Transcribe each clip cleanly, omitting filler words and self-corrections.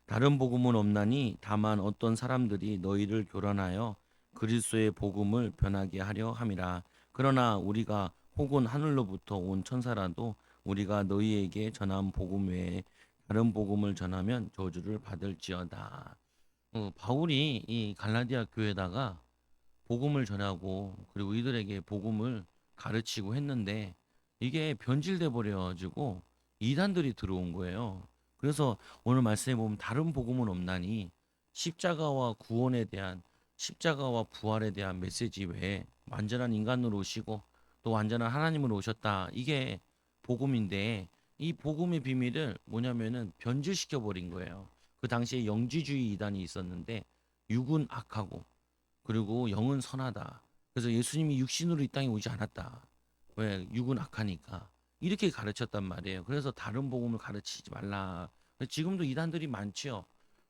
다른 복음은 없나니 다만 어떤 사람들이 너희를 교란하여 그리스도의 복음을 변하게 하려 함이라. 그러나 우리가 혹은 하늘로부터 온 천사라도 우리가 너희에게 전한 복음 외에 다른 복음을 전하면 저주를 받을지어다. 바울이 이 갈라디아 교회에다가 복음을 전하고 그리고 이들에게 복음을 가르치고 했는데 이게 변질돼 버려 가지고 이단들이 들어온 거예요. 그래서 오늘 말씀해 보면 다른 복음은 없나니 십자가와 구원에 대한 십자가와 부활에 대한 메시지 외에 완전한 인간으로 오시고 또 완전한 하나님으로 오셨다. 이게 복음인데 이 복음의 비밀을 뭐냐면은 변질시켜 버린 거예요. 그 당시에 영지주의 이단이 있었는데 육은 악하고 그리고 영은 선하다. 그래서 예수님이 육신으로 이 땅에 오지 않았다. 왜? 육은 악하니까. 이렇게 가르쳤단 말이에요. 그래서 다른 복음을 가르치지 말라. 지금도 이단들이 많죠.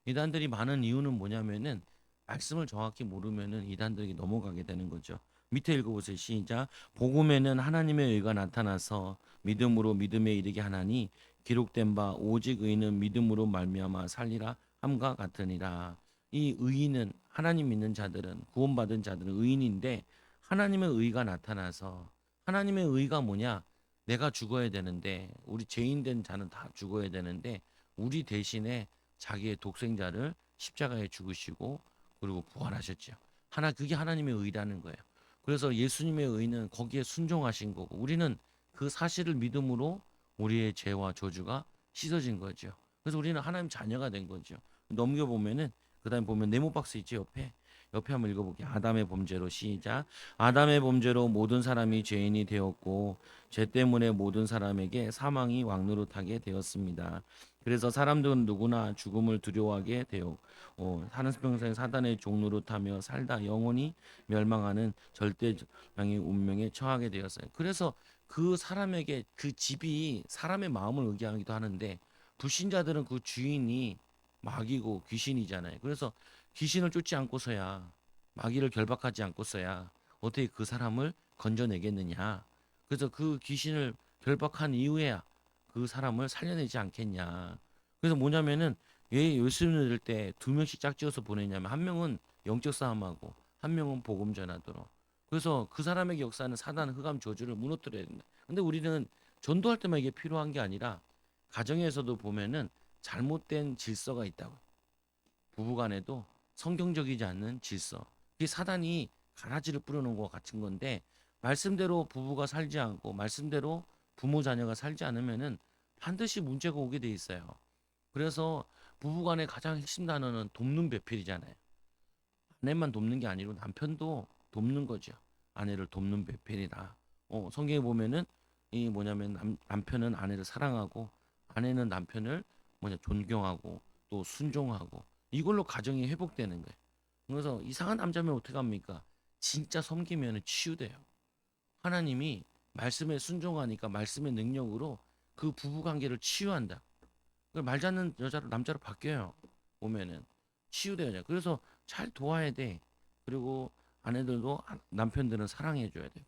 이단들이 많은 이유는 뭐냐면은 말씀을 정확히 모르면은 이단들에게 넘어가게 되는 거죠. 밑에 읽어보세요. 시작. 복음에는 하나님의 의가 나타나서 믿음으로 믿음에 이르게 하나니 기록된 바 오직 의인은 믿음으로 말미암아 살리라 함과 같으니라. 이 의인은 하나님 믿는 자들은 구원받은 자들은 의인인데 하나님의 의가 나타나서 하나님의 의가 뭐냐? 내가 죽어야 되는데 우리 죄인된 자는 다 죽어야 되는데 우리 대신에 자기의 독생자를 십자가에 죽으시고 그리고 부활하셨죠. 그게 하나님의 의라는 거예요. 그래서 예수님의 의는 거기에 순종하신 거고 우리는 그 사실을 믿음으로 우리의 죄와 저주가 씻어진 거죠. 그래서 우리는 하나님 자녀가 된 거죠. 넘겨보면은 그다음에 보면 네모 박스 있지 옆에 한번 읽어볼게요. 아담의 범죄로 시작. 아담의 범죄로 모든 사람이 죄인이 되었고 죄 때문에 모든 사람에게 사망이 왕노릇하게 되었습니다. 그래서 사람들은 누구나 죽음을 두려워하게 되어 사는 평생 사단의 종노릇하며 살다 영원히 멸망하는 절대적인 운명에 처하게 되었어요. 그래서 그 사람에게 그 집이 사람의 마음을 의기하기도 하는데 불신자들은 그 주인이 마귀고 귀신이잖아요. 그래서 귀신을 쫓지 않고서야 마귀를 결박하지 않고서야 어떻게 그 사람을 건져내겠느냐. 그래서 그 귀신을 결박한 이후에야 그 사람을 살려내지 않겠냐. 그래서 뭐냐면은 왜 예수님을 믿을 때 두 명씩 짝지어서 보내냐면 한 명은 영적 싸움하고 한 명은 복음 전하도록. 그래서 그 사람에게 역사하는 사단 흑암 저주를 무너뜨려야 된다. 근데 우리는 전도할 때만 이게 필요한 게 아니라 가정에서도 보면은 잘못된 질서가 있다고. 부부간에도 성경적이지 않는 질서. 이게 사단이 가라지를 뿌려놓은 것 같은 건데 말씀대로 부부가 살지 않고 말씀대로 부모 자녀가 살지 않으면은 반드시 문제가 오게 돼 있어요. 그래서 부부간의 가장 핵심 단어는 돕는 배필이잖아요. 아내만 돕는 게 아니고 남편도 돕는 거죠. 아내를 돕는 배필이다. 성경에 보면은 이 뭐냐면 남편은 아내를 사랑하고 아내는 남편을 존경하고 또 순종하고 이걸로 가정이 회복되는 거예요. 그래서 이상한 남자면 어떻게 합니까? 진짜 섬기면 치유돼요. 하나님이 말씀에 순종하니까 말씀의 능력으로 그 부부 관계를 치유한다. 말 잡는 여자로 남자로 바뀌어요. 보면은 치유돼야. 그래서 잘 도와야 돼. 그리고 아내들도 남편들은 사랑해 줘야 돼.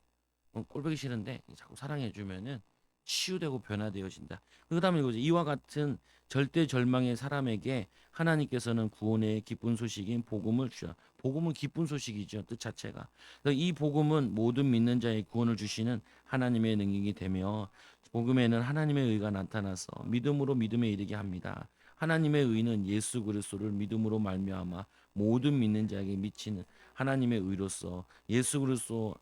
꼴보기 싫은데 자꾸 사랑해 주면은 치유되고 변화되어진다. 그다음에 이거죠. 이와 같은 절대 절망의 사람에게 하나님께서는 구원의 기쁜 소식인 복음을 주셔. 복음은 기쁜 소식이죠. 뜻 자체가. 그래서 이 복음은 모든 믿는 자의 구원을 주시는 하나님의 능력이 되며 복음에는 하나님의 의가 나타나서 믿음으로 믿음에 이르게 합니다. 하나님의 의는 예수 그리스도를 믿음으로 말미암아 모든 믿는 자에게 미치는 하나님의 의로서 예수 그리스도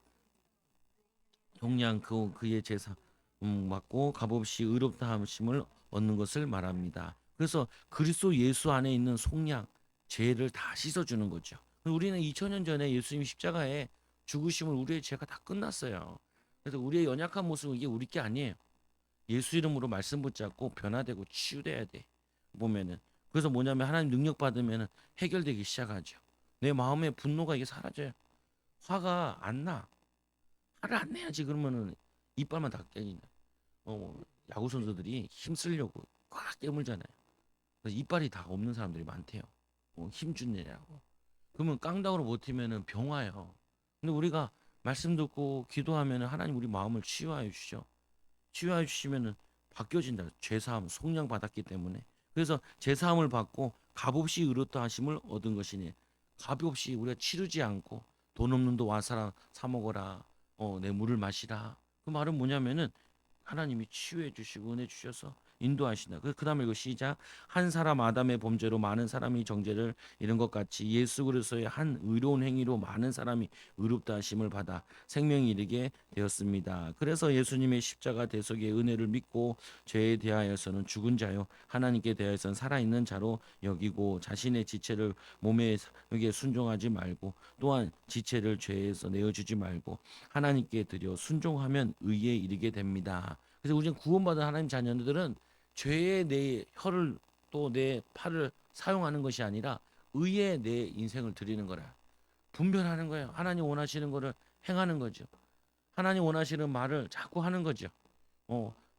동양 그의 제사 맞고 값없이 의롭다 하심을 얻는 것을 말합니다. 그래서 그리스도 예수 안에 있는 속량 죄를 다 씻어주는 거죠. 우리는 2000년 전에 예수님 십자가에 죽으심을 우리의 죄가 다 끝났어요. 그래서 우리의 연약한 모습은 이게 우리 게 아니에요. 예수 이름으로 말씀 붙잡고 변화되고 치유돼야 돼. 보면은 그래서 뭐냐면 하나님 능력 받으면 해결되기 시작하죠. 내 마음의 분노가 이게 사라져요. 화가 안 나. 화를 안 내야지 그러면은 이빨만 다 깨진다. 야구 선수들이 힘 쓰려고 꽉 깨물잖아요. 그래서 이빨이 다 없는 사람들이 많대요. 힘 주느냐고. 그러면 깡다구로 버티면은 병와요. 근데 우리가 말씀 듣고 기도하면은 하나님 우리 마음을 치유하여 주시죠. 치유하여 주시면은 바뀌어진다. 죄사함, 속량 받았기 때문에. 그래서 죄사함을 받고 값없이 의롭다 하심을 얻은 것이니, 값없이 우리가 치르지 않고 돈 없는 도 와서 사 먹어라, 내 물을 마시라. 그 말은 뭐냐면은 하나님이 치유해 주시고 은혜 주셔서 인도하신다. 그다음에 이거 시작. 한 사람 아담의 범죄로 많은 사람이 정죄를 이룬 것 같이 예수 그리스도의 한 의로운 행위로 많은 사람이 의롭다 하심을 받아 생명이 이르게 되었습니다. 그래서 예수님의 십자가 대속의 은혜를 믿고 죄에 대하여서는 죽은 자요 하나님께 대하여서는 살아있는 자로 여기고 자신의 지체를 몸에 여기에 순종하지 말고 또한 지체를 죄에서 내어주지 말고 하나님께 드려 순종하면 의에 이르게 됩니다. 그래서 우리는 구원받은 하나님 자녀들은 죄의 내 혀를 또 내 팔을 사용하는 것이 아니라 의에 내 인생을 드리는 거라. 분별하는 거예요. 하나님 원하시는 거를 행하는 거죠. 하나님 원하시는 말을 자꾸 하는 거죠.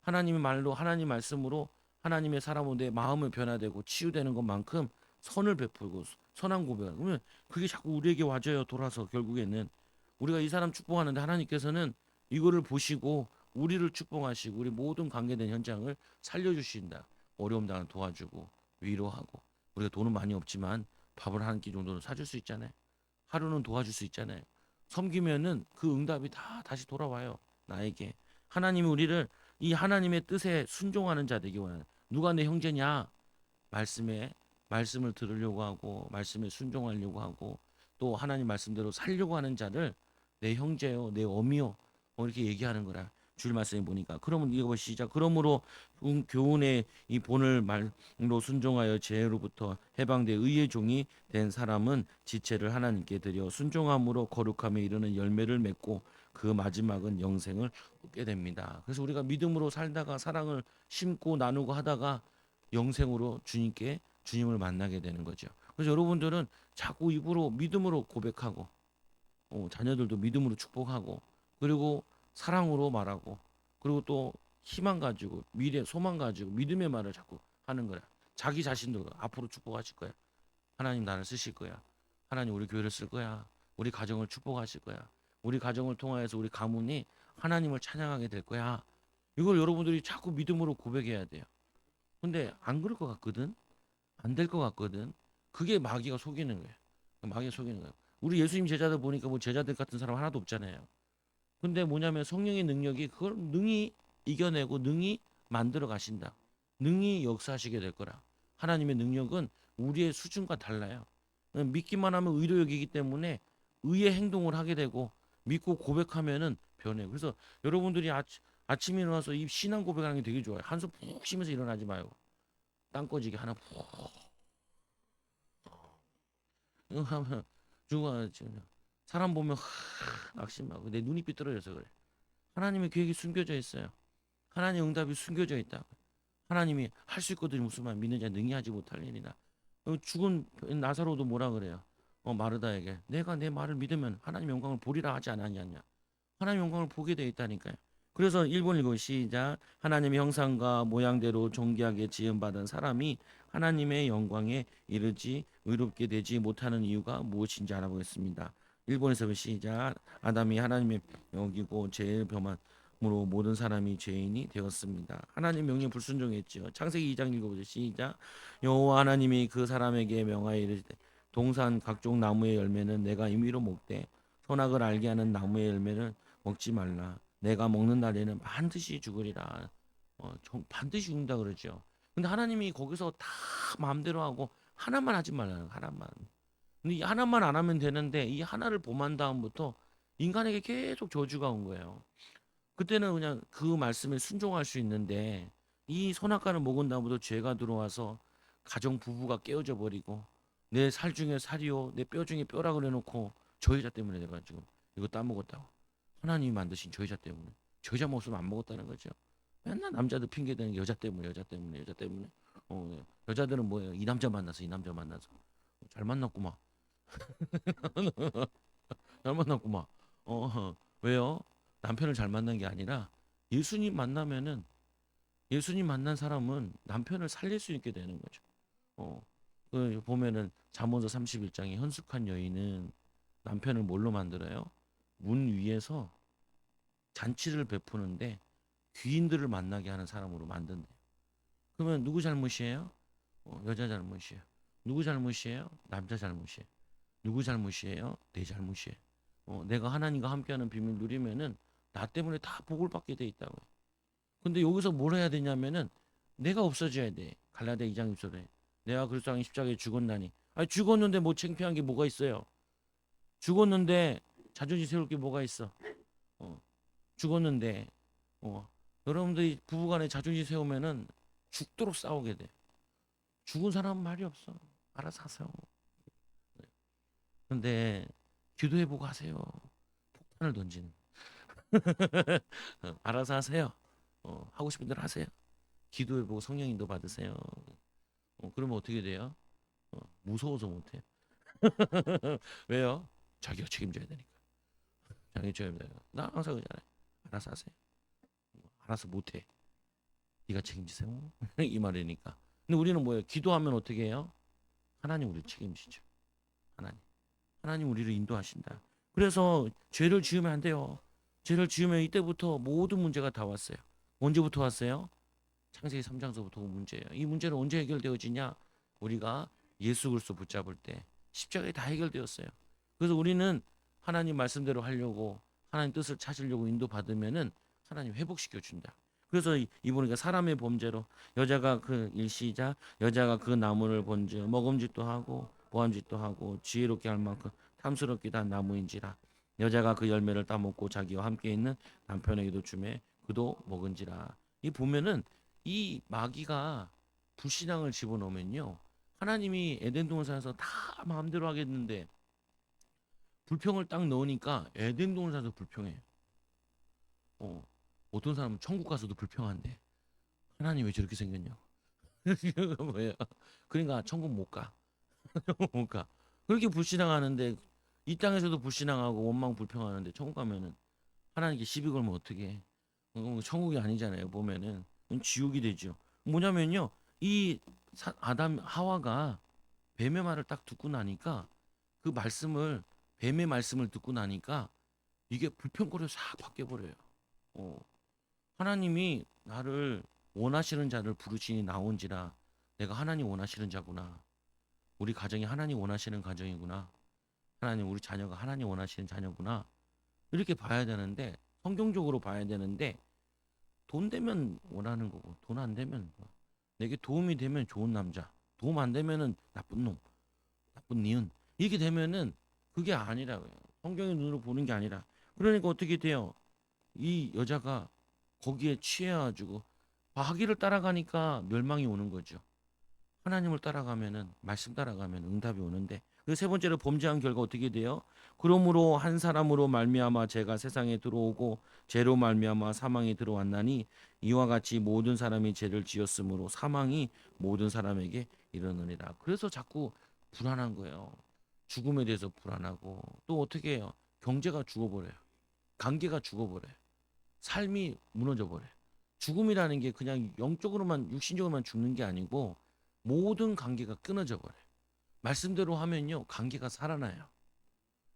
하나님의 말로 하나님 말씀으로 하나님의 사람으로 내 마음을 변화되고 치유되는 것만큼 선을 베풀고 선한 고백. 그러면 그게 자꾸 우리에게 와져요. 돌아서 결국에는 우리가 이 사람 축복하는데 하나님께서는 이거를 보시고 우리를 축복하시고 우리 모든 관계된 현장을 살려주신다. 어려움 당한 도와주고 위로하고 우리가 돈은 많이 없지만 밥을 한 끼 정도는 사줄 수 있잖아요. 하루는 도와줄 수 있잖아요. 섬기면은 그 응답이 다 다시 돌아와요. 나에게. 하나님이 우리를 이 하나님의 뜻에 순종하는 자 되기 원하는. 누가 내 형제냐? 말씀에 말씀을 들으려고 하고 말씀에 순종하려고 하고 또 하나님 말씀대로 살려고 하는 자를 내 형제요, 내 어미요, 이렇게 얘기하는 거라. 줄 말씀에 보니까. 그러면 이거 시작. 그러므로 교훈의 이 본을 말로 순종하여 죄로부터 해방돼 의의 종이 된 사람은 지체를 하나님께 드려 순종함으로 거룩함에 이르는 열매를 맺고 그 마지막은 영생을 얻게 됩니다. 그래서 우리가 믿음으로 살다가 사랑을 심고 나누고 하다가 영생으로 주님을 만나게 되는 거죠. 그래서 여러분들은 자꾸 입으로 믿음으로 고백하고 자녀들도 믿음으로 축복하고 그리고 사랑으로 말하고 그리고 또 희망 가지고 미래 소망 가지고 믿음의 말을 자꾸 하는 거야. 자기 자신도 앞으로 축복하실 거야. 하나님 나를 쓰실 거야. 하나님 우리 교회를 쓸 거야. 우리 가정을 축복하실 거야. 우리 가정을 통하여서 우리 가문이 하나님을 찬양하게 될 거야. 이걸 여러분들이 자꾸 믿음으로 고백해야 돼요. 근데 안 그럴 것 같거든. 안 될 것 같거든. 그게 마귀가 속이는 거예요. 마귀가 속이는 거예요. 우리 예수님 제자들 보니까 뭐 제자들 같은 사람 하나도 없잖아요. 근데 뭐냐면 성령의 능력이 그걸 능히 이겨내고 능히 만들어 가신다. 능히 역사하시게 될 거라. 하나님의 능력은 우리의 수준과 달라요. 믿기만 하면 의로 여기기 때문에 의의 행동을 하게 되고 믿고 고백하면은 변해. 그래서 여러분들이 아침에 일어나서 이 신앙 고백하는 게 되게 좋아요. 한숨 푹 쉬면서 일어나지 말고 땅 꺼지게 하나 푹 이거 하면 누가 사람 보면 낙심하고 내 눈이 삐뚤어져서 그래. 하나님의 계획이 숨겨져 있어요. 하나님의 응답이 숨겨져 있다. 하나님이 할 수 있거든요. 무슨 말 믿는 자 능히 하지 못할 일이나. 죽은 나사로도 뭐라 그래요? 마르다에게 내가 내 말을 믿으면 하나님 영광을 보리라 하지 않았냐. 하나님 영광을 보게 돼 있다니까요. 그래서 1번 읽고 시작. 하나님의 형상과 모양대로 존귀하게 지음받은 사람이 하나님의 영광에 이르지 의롭게 되지 못하는 이유가 무엇인지 알아보겠습니다. 1번에서 시작. 아담이 하나님의 여기고 죄의 범함으로 모든 사람이 죄인이 되었습니다. 하나님 명령에 불순종했지요. 창세기 2장 읽어보죠. 시작. 여호와 하나님이 그 사람에게 명하여 이르시되 동산 각종 나무의 열매는 내가 임의로 먹되 선악을 알게 하는 나무의 열매는 먹지 말라. 내가 먹는 날에는 반드시 죽으리라. 반드시 죽는다 그러죠. 근데 하나님이 거기서 다 마음대로 하고 하나만 하지 말라는 하나만. 근데 이 하나만 안 하면 되는데 이 하나를 범한 다음부터 인간에게 계속 저주가 온 거예요. 그때는 그냥 그 말씀에 순종할 수 있는데 이 선악과를 먹은 다음부터 죄가 들어와서 가정 부부가 깨어져 버리고 내 살 중에 살이요 내 뼈 중에 뼈라 그래 놓고 저 여자 때문에 내가 지금 이거 따먹었다고. 하나님이 만드신 저 여자 때문에 저 여자 먹었으면 안 먹었다는 거죠. 맨날 남자들 핑계 대는 게 여자 때문에 여자 때문에 여자 때문에 네. 여자들은 뭐예요? 이 남자 만나서 이 남자 만나서 잘 만났구만. 잘 만났구만. 왜요? 남편을 잘 만난 게 아니라 예수님 만나면은 예수님 만난 사람은 남편을 살릴 수 있게 되는 거죠. 그 보면은 잠언서 31장에 현숙한 여인은 남편을 뭘로 만들어요? 문 위에서 잔치를 베푸는데 귀인들을 만나게 하는 사람으로 만든대요. 그러면 누구 잘못이에요? 여자 잘못이에요. 누구 잘못이에요? 남자 잘못이에요. 누구 잘못이에요? 내 잘못이에요. 내가 하나님과 함께하는 비밀 누리면은 나 때문에 다 복을 받게 돼 있다고. 근데 여기서 뭘 해야 되냐면은 내가 없어져야 돼. 갈라디아 2장 1절에 내가 그리스도 안에 십자가에 죽었나니. 아니 죽었는데 뭐 창피한 게 뭐가 있어요? 죽었는데 자존심 세울 게 뭐가 있어? 어, 죽었는데 여러분들이 부부간에 자존심 세우면은 죽도록 싸우게 돼. 죽은 사람은 말이 없어. 알아서 하세요. 근데 기도해보고 하세요. 폭탄을 던진. 알아서 하세요. 하고 싶은 대로 하세요. 기도해보고 성령인도 받으세요. 그러면 어떻게 돼요? 무서워서 못해. 왜요? 자기가 책임져야 되니까. 자기가 책임져야 되니까. 나 항상 그러잖아요. 알아서 하세요. 알아서 못해. 네가 책임지세요. 이 말이니까. 근데 우리는 뭐예요? 기도하면 어떻게 해요? 하나님 우리를 책임지죠. 하나님. 하나님 우리를 인도하신다. 그래서 죄를 지으면 안 돼요. 죄를 지으면 이때부터 모든 문제가 다 왔어요. 언제부터 왔어요? 창세기 3장서부터 온 문제예요. 이 문제는 언제 해결되어지냐? 우리가 예수 그리스도 붙잡을 때 십자가에 다 해결되었어요. 그래서 우리는 하나님 말씀대로 하려고 하나님 뜻을 찾으려고 인도받으면은 하나님 회복시켜 준다. 그래서 이보니까 사람의 범죄로 여자가 그 일시자 여자가 그 나무를 본즉 먹음직도 하고 보암직도 하고 지혜롭게 할 만큼 탐스럽기도 한 나무인지라 여자가 그 열매를 따먹고 자기와 함께 있는 남편에게도 주매 그도 먹은지라. 이 보면은 이 마귀가 불신앙을 집어넣으면요 하나님이 에덴 동산에서 다 마음대로 하겠는데 불평을 딱 넣으니까 에덴 동산에서 불평해. 어, 어떤 사람은 천국 가서도 불평한대. 하나님 왜 저렇게 생겼냐? 뭐예요? 그러니까 천국 못 가. 못 가. 그렇게 불신앙하는데 이 땅에서도 불신앙하고 원망 불평하는데 천국 가면은 하나님께 시비 걸면 어떻게 해? 천국이 아니잖아요. 보면은 지옥이 되죠. 뭐냐면요. 이 아담 하와가 뱀의 말을 딱 듣고 나니까 그 말씀을 뱀의 말씀을 듣고 나니까 이게 불평거리로 싹 바뀌어 버려요. 어, 하나님이 나를 원하시는 자를 부르시니 나온지라 내가 하나님 원하시는 자구나. 우리 가정이 하나님 원하시는 가정이구나. 하나님 우리 자녀가 하나님 원하시는 자녀구나. 이렇게 봐야 되는데 성경적으로 봐야 되는데 돈 되면 원하는 거고 돈 안 되면 내게 도움이 되면 좋은 남자, 도움 안 되면은 나쁜 놈, 나쁜 니은 이렇게 되면은 그게 아니라고요. 성경의 눈으로 보는 게 아니라. 그러니까 어떻게 돼요? 이 여자가 거기에 취해가지고 마귀를 따라가니까 멸망이 오는 거죠. 하나님을 따라가면은 말씀 따라가면 응답이 오는데 그 세 번째로 범죄한 결과 어떻게 돼요? 그러므로 한 사람으로 말미암아 죄가 세상에 들어오고 죄로 말미암아 사망이 들어왔나니 이와 같이 모든 사람이 죄를 지었으므로 사망이 모든 사람에게 이르느니라. 그래서 자꾸 불안한 거예요. 죽음에 대해서 불안하고 또 어떻게 해요? 경제가 죽어버려요. 관계가 죽어버려요. 삶이 무너져 버려요. 죽음이라는 게 그냥 영적으로만 육신적으로만 죽는 게 아니고 모든 관계가 끊어져 버려요. 말씀대로 하면요 관계가 살아나요.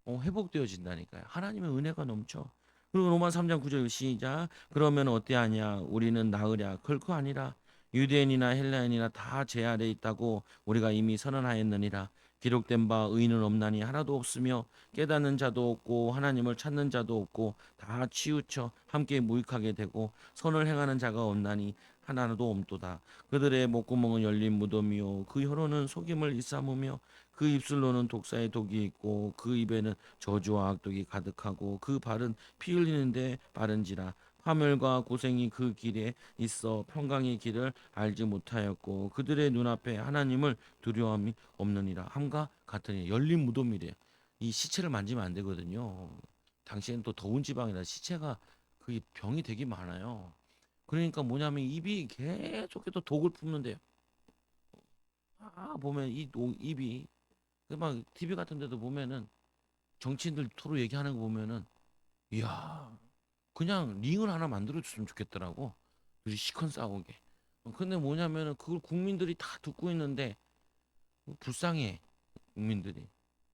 회복되어진다니까요. 하나님의 은혜가 넘쳐. 그리고 로마 3장 9절 시작. 그러면 어때하냐? 우리는 나으랴 결코 아니라 유대인이나 헬라인이나 다 제 아래 있다고 우리가 이미 선언하였느니라. 기록된 바 의인은 없나니 하나도 없으며 깨닫는 자도 없고 하나님을 찾는 자도 없고 다 치우쳐 함께 무익하게 되고 선을 행하는 자가 없나니 하나도 없도다. 그들의 목구멍은 열린 무덤이요 그 혀로는 속임을 일삼으며 그 입술로는 독사의 독이 있고 그 입에는 저주와 악독이 가득하고 그 발은 피 흘리는데 바른지라. 파멸과 고생이 그 길에 있어 평강의 길을 알지 못하였고 그들의 눈앞에 하나님을 두려움이 없느니라. 함과 같으니 열린 무덤이래. 이 시체를 만지면 안 되거든요. 당시에는 또 더운 지방이라 시체가 그 병이 되게 많아요. 그러니까 뭐냐면 입이 계속해서 독을 품는데요. 보면 이 입이 막 TV 같은 데도 보면은 정치인들 서로 얘기하는 거 보면은 이야 그냥 링을 하나 만들어 줬으면 좋겠더라고. 둘이 시컨 싸우게. 근데 뭐냐면은 그걸 국민들이 다 듣고 있는데 불쌍해. 국민들이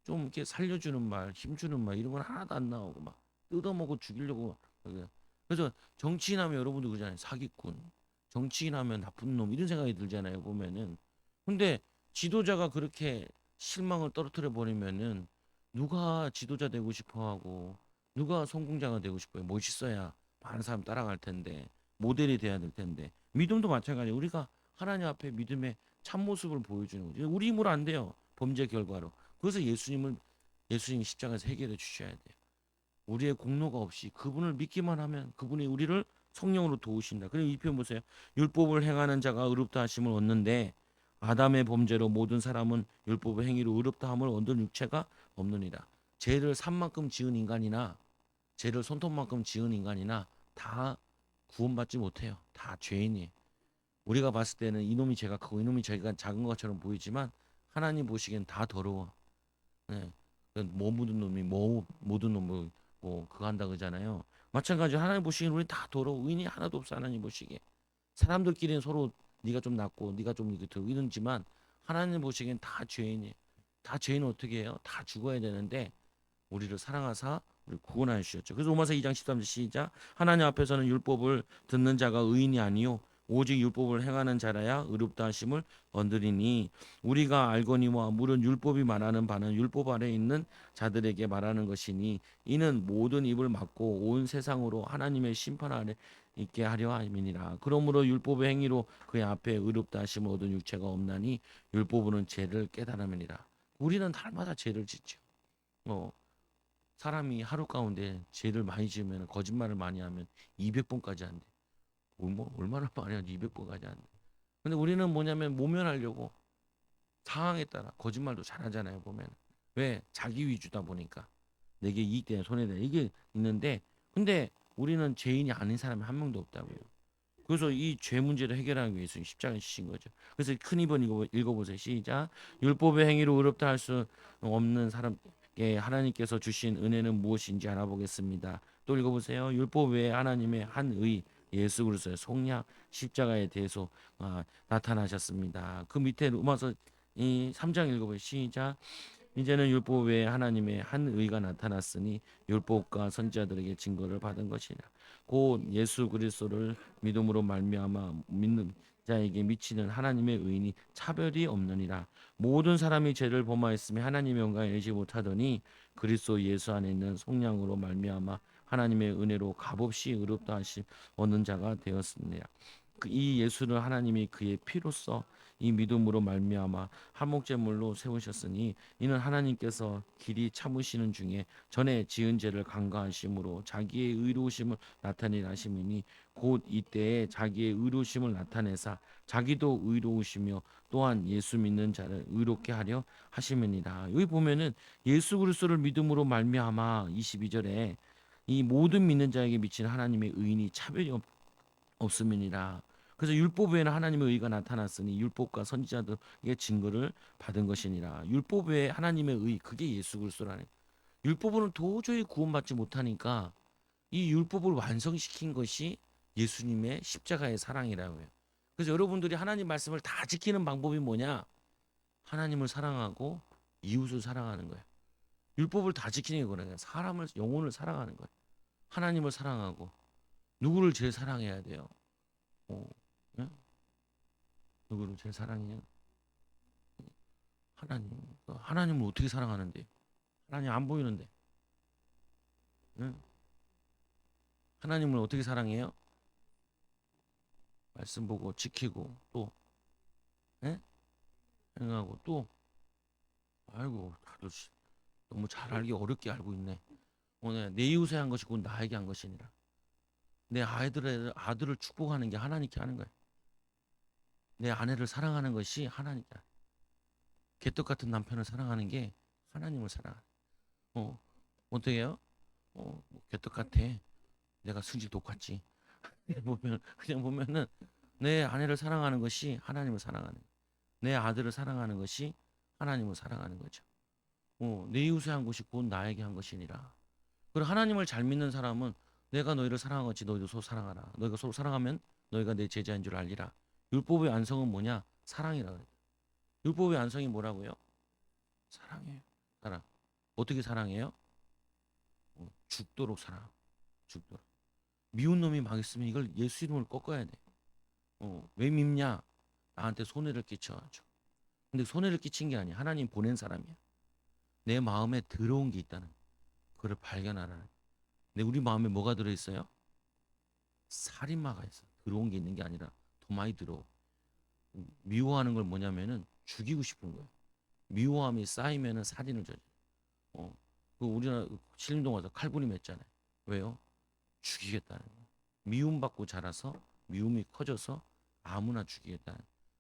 좀 이렇게 살려주는 말 힘주는 말 이런 건 하나도 안 나오고 막 뜯어먹고 죽이려고 그래. 그래서 정치인 하면 여러분도 그러잖아요. 사기꾼 정치인 하면 나쁜 놈 이런 생각이 들잖아요 보면은. 근데 지도자가 그렇게 실망을 떨어뜨려 버리면은 누가 지도자 되고 싶어 하고 누가 성공자가 되고 싶어요. 멋있어야 많은 사람 따라갈 텐데 모델이 돼야 될 텐데 믿음도 마찬가지예요. 우리가 하나님 앞에 믿음의 참모습을 보여주는 거죠. 우리 힘으로 안 돼요. 범죄 결과로. 그래서 예수님 십자가에서 해결해 주셔야 돼요. 우리의 공로가 없이 그분을 믿기만 하면 그분이 우리를 성령으로 도우신다. 그리고 이 표현 보세요. 율법을 행하는 자가 의롭다 하심을 얻는데 아담의 범죄로 모든 사람은 율법의 행위로 의롭다 함을 얻은 육체가 없느니라. 죄를 산만큼 지은 인간이나 죄를 손톱만큼 지은 인간이나 다 구원받지 못해요. 다 죄인이에요. 우리가 봤을 때는 이놈이 죄가 크고 이놈이 죄가 작은 것처럼 보이지만 하나님 보시기엔 다 더러워. 네. 뭐 묻은 놈이 뭐 묻은 놈 뭐 그거 한다 그러잖아요. 마찬가지로 하나님 보시기엔 우리 다 더러워. 의인이 하나도 없어. 하나님 보시기에. 사람들끼리는 서로 네가 좀 낫고 네가 좀 이러지만 하나님 보시기엔 다 죄인이에요. 다 죄인은 어떻게 해요? 다 죽어야 되는데 우리를 사랑하사 우리 구원하여 주셨죠. 그래서 로마서 2장 13절 시작. 하나님 앞에서는 율법을 듣는 자가 의인이 아니요 오직 율법을 행하는 자라야 의롭다 하심을 얻으리니 우리가 알거니와 물은 율법이 말하는 바는 율법 아래 있는 자들에게 말하는 것이니 이는 모든 입을 막고 온 세상으로 하나님의 심판 아래 있게 하려 함이니라. 그러므로 율법의 행위로 그의 앞에 의롭다 하심을 얻은 육체가 없나니 율법으로는 죄를 깨달음이니라. 우리는 날마다 죄를 짓죠. 어, 사람이 하루 가운데 죄를 많이 지으면 거짓말을 많이 하면 200번까지 한대. 얼마나 많이 하지 200번까지 한대. 근데 우리는 뭐냐면 모면하려고 상황에 따라 거짓말도 잘하잖아요 보면. 왜? 자기 위주다 보니까 내게 이익되는 손해되는 이게 있는데 근데 우리는 죄인이 아닌 사람이 한 명도 없다고요. 그래서 이 죄 문제를 해결하기 위해서 십자가에 지신 거죠. 그래서 큰 입은 읽어보세요. 시작. 율법의 행위로 의롭다 할 수 없는 사람께 하나님께서 주신 은혜는 무엇인지 알아보겠습니다. 또 읽어보세요. 율법 외에 하나님의 한 의 예수 그리스도의 속량 십자가에 대해서 나타나셨습니다. 그 밑에 로마서 이 3장 읽어보세요. 시작. 이제는 율법 외에 하나님의 한 의가 나타났으니 율법과 선지자들에게 증거를 받은 것이라. 곧 예수 그리스도를 믿음으로 말미암아 믿는 자에게 미치는 하나님의 의인이 차별이 없느니라. 모든 사람이 죄를 범하였으며 하나님의 영광을 이루지 못하더니 그리스도 예수 안에 있는 속량으로 말미암아 하나님의 은혜로 값없이 의롭다 하심 얻는 자가 되었습니다. 이 예수를 하나님이 그의 피로써 이 믿음으로 말미암아 한목제물로 세우셨으니 이는 하나님께서 길이 참으시는 중에 전에 지은 죄를 간과하심으로 자기의 의로우심을 나타내려 하심이니 곧 이때에 자기의 의로우심을 나타내사 자기도 의로우시며 또한 예수 믿는 자를 의롭게 하려 하심이니라. 여기 보면은 예수 그리스도를 믿음으로 말미암아 22절에 이 모든 믿는 자에게 미치는 하나님의 의인이 차별이 없음이니라. 그래서 율법 외에는 하나님의 의가 나타났으니 율법과 선지자들의 증거를 받은 것이니라. 율법 외에 하나님의 의 그게 예수 그리스도라는. 율법으로는 도저히 구원받지 못하니까 이 율법을 완성시킨 것이 예수님의 십자가의 사랑이라고요. 그래서 여러분들이 하나님 말씀을 다 지키는 방법이 뭐냐? 하나님을 사랑하고 이웃을 사랑하는 거예요. 율법을 다 지키는 게 그래요. 사람을 영혼을 사랑하는 거예요. 하나님을 사랑하고 누구를 제일 사랑해야 돼요? 어, 예? 누구를 제일 사랑해요? 하나님. 하나님을 어떻게 사랑하는데? 하나님 안 보이는데. 예? 하나님을 어떻게 사랑해요? 말씀 보고 지키고 또 예? 행하고 또 아이고 다들 너무 잘 알기 어렵게 알고 있네. 오늘 내 이웃에 한 것이 곧 나에게 한 것이니라. 내 아들을 축복하는 게 하나님께 하는 거야. 내 아내를 사랑하는 것이 하나님께. 개떡 같은 남편을 사랑하는 게 하나님을 사랑하는. 어 어떻게 해요? 뭐 개떡 같아. 내가 승질 똑같지. 그냥 보면은 내 아내를 사랑하는 것이 하나님을 사랑하는 거야. 내 아들을 사랑하는 것이 하나님을 사랑하는 거죠. 내 이웃에 한 것이 곧 나에게 한 것이니라. 그리고 하나님을 잘 믿는 사람은 내가 너희를 사랑한 것이 너희도 서로 사랑하라. 너희가 서로 사랑하면 너희가 내 제자인 줄 알리라. 율법의 안성은 뭐냐? 사랑이라 그래요. 율법의 안성이 뭐라고요? 사랑이에요. 사랑. 어떻게 사랑해요? 죽도록 사랑. 죽도록. 미운 놈이 막 있으면 이걸 예수 이름을 꺾어야 돼. 왜 밉냐? 나한테 손해를 끼쳐가지고. 근데 손해를 끼친 게 아니야. 하나님 보낸 사람이야. 내 마음에 들어온 게 있다는 그걸 발견하라는. 근데 우리 마음에 뭐가 들어있어요? 살인마가 있어. 들어온 게 있는 게 아니라 더 많이 들어. 미워하는 걸 뭐냐면은 죽이고 싶은 거야. 미워함이 쌓이면은 살인을 저지. 어. 그 우리나라 신림동 와서 칼부림 했잖아요. 왜요? 죽이겠다는 거야. 미움받고 자라서 미움이 커져서 아무나 죽이겠다는.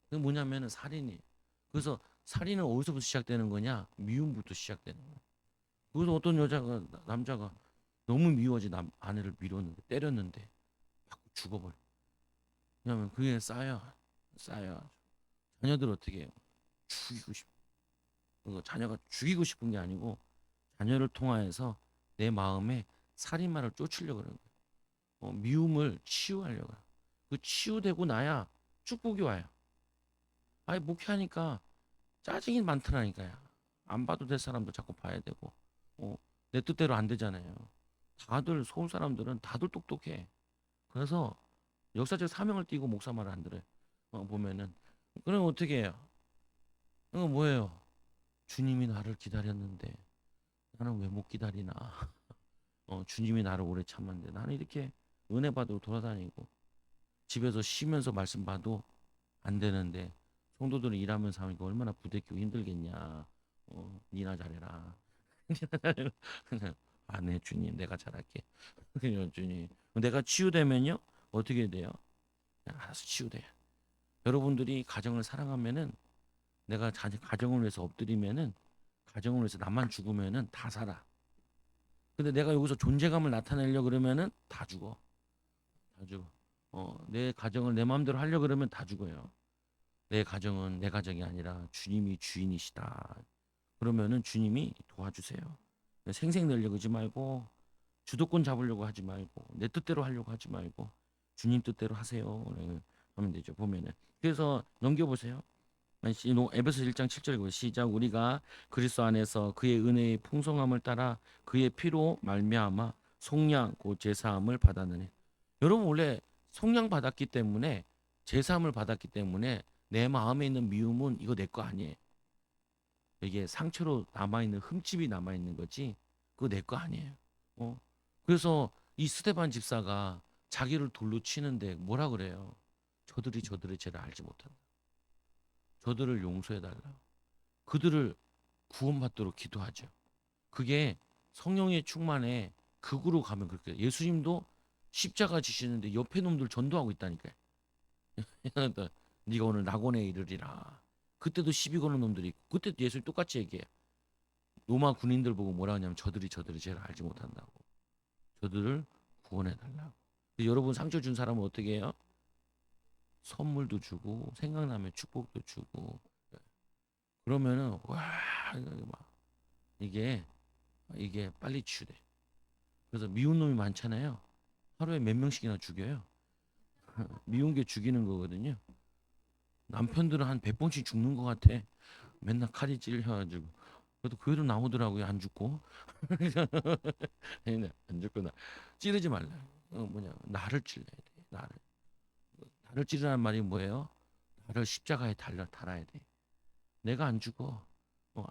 그 뭐냐면은 살인이. 그래서 살인은 어디서부터 시작되는 거냐? 미움부터 시작되는 거야. 그래서 어떤 여자가 남자가 너무 미워지 아내를 밀었는데 때렸는데 자꾸 죽어버려. 왜냐면 그게 쌓여. 자녀들 어떻게 해요? 죽이고 싶어. 그 자녀가 죽이고 싶은 게 아니고 자녀를 통하여서 내 마음에 살인마를 쫓으려고 그러는 거예요. 미움을 치유하려고. 그 치유되고 나야 축복이 와요. 아니 목회하니까 짜증이 많더라니까요. 안 봐도 될 사람도 자꾸 봐야 되고, 어, 내 뜻대로 안 되잖아요. 다들 서울 사람들은 다들 똑똑해. 그래서 역사적 사명을 띠고 목사 말을 안 들어요. 보면은 그럼 어떻게 해요? 뭐예요? 주님이 나를 기다렸는데 나는 왜 못 기다리나? 주님이 나를 오래 참았는데 나는 이렇게 은혜 받으러 돌아다니고 집에서 쉬면서 말씀 봐도 안 되는데 성도들은 일하면서 하니까 얼마나 부대끼고 힘들겠냐. 니나 잘해라. 안해 주님 내가 잘할게. 그냥 주님 내가 치유되면요 어떻게 돼요? 그냥 알아서 치유돼. 여러분들이 가정을 사랑하면은 내가 가정을 위해서 엎드리면은 가정을 위해서 나만 죽으면은 다 살아. 근데 내가 여기서 존재감을 나타내려 그러면은 다 죽어. 다 죽어. 내 가정을 내 마음대로 하려 그러면 다 죽어요. 내 가정은 내 가정이 아니라 주님이 주인이시다. 그러면은 주님이 도와주세요. 생색 내려고 하지 말고 주도권 잡으려고 하지 말고 내 뜻대로 하려고 하지 말고 주님 뜻대로 하세요. 하면 되죠. 보면은. 그래서 넘겨보세요. 에베소 1장 7절 읽고 시작. 우리가 그리스도 안에서 그의 은혜의 풍성함을 따라 그의 피로 말미암아 속량 곧 제사함을 받았느니. 여러분 원래 속량 받았기 때문에 제사함을 받았기 때문에 내 마음에 있는 미움은 이거 내 거 아니에요. 이게 상처로 남아있는 흠집이 남아있는 거지 그거 내 거 아니에요. 그래서 이 스데반 집사가 자기를 돌로 치는데 뭐라 그래요? 저들이 저들의 죄를 알지 못한다. 저들을 용서해달라. 그들을 구원받도록 기도하죠. 그게 성령의 충만에 극으로 가면 그렇게 예수님도 십자가 지시는데 옆에 놈들 전도하고 있다니까요. 네가 오늘 낙원에 이르리라. 그때도 시비 거는 놈들이 있고 그때도 예수님 똑같이 얘기해요. 로마 군인들 보고 뭐라 하냐면 저들이 죄를 알지 못한다고. 저들을 구원해달라고. 여러분 상처 준 사람은 어떻게 해요? 선물도 주고 생각나면 축복도 주고 그러면은 와 이게 이게 빨리 치유돼. 그래서 미운 놈이 많잖아요. 하루에 몇 명씩이나 죽여요. 미운 게 죽이는 거거든요. 남편들은 한 100번씩 죽는 것 같아. 맨날 칼이 찔려가지고. 그래도 그래도 나오더라고요. 안 죽고. 안 죽구나. 찌르지 말라. 나를 찔러야 돼. 나를 찌르라는 말이 뭐예요? 나를 십자가에 달아야 돼. 내가 안 죽어.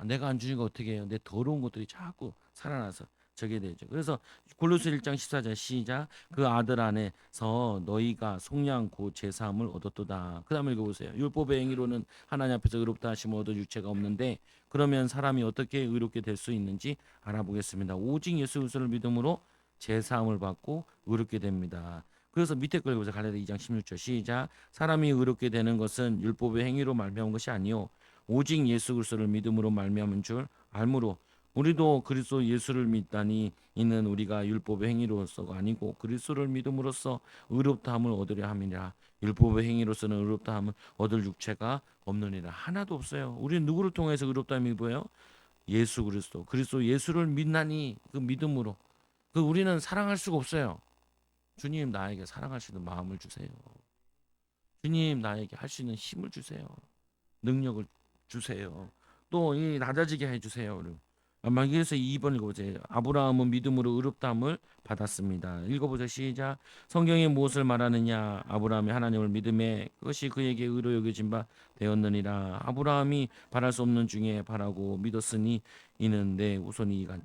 내가 안 주니까 어떻게 해요? 내 더러운 것들이 자꾸 살아나서 저게 되죠. 그래서 골로새 1장 14절 시작. 그 아들 안에서 너희가 속량 곧 제사함을 얻었도다. 그다음에 읽어보세요. 율법의 행위로는 하나님 앞에서 의롭다 하심을 얻을 육체가 없는데 그러면 사람이 어떻게 의롭게 될 수 있는지 알아보겠습니다. 오직 예수 그리스도를 믿음으로 제사함을 받고 의롭게 됩니다. 그래서 밑에 걸 읽어보세요. 갈라디아 2장 16절 시작. 사람이 의롭게 되는 것은 율법의 행위로 말미암은 것이 아니요 오직 예수 그리스도를 믿음으로 말미암은 줄 알므로 우리도 그리스도 예수를 믿다니 이는 우리가 율법의 행위로서가 아니고 그리스도를 믿음으로써 의롭다함을 얻으려 함이라. 율법의 행위로서는 의롭다함을 얻을 육체가 없느니라. 하나도 없어요. 우리는 누구를 통해서 의롭다함이 보여요? 예수 그리스도 예수를 믿나니 그 믿음으로. 우리는 사랑할 수가 없어요. 주님 나에게 사랑할 수 있는 마음을 주세요. 주님 나에게 할 수 있는 힘을 주세요. 능력을 주세요. 또 이 낮아지게 해주세요. 마귀에서 2번 읽어보세요. 아브라함은 믿음으로 의롭다함을 받았습니다. 읽어보세요. 시작. 성경이 무엇을 말하느냐? 아브라함이 하나님을 믿음에 그것이 그에게 의로 여겨진 바 되었느니라. 아브라함이 바랄 수 없는 중에 바라고 믿었으니 이는 내 우선이니라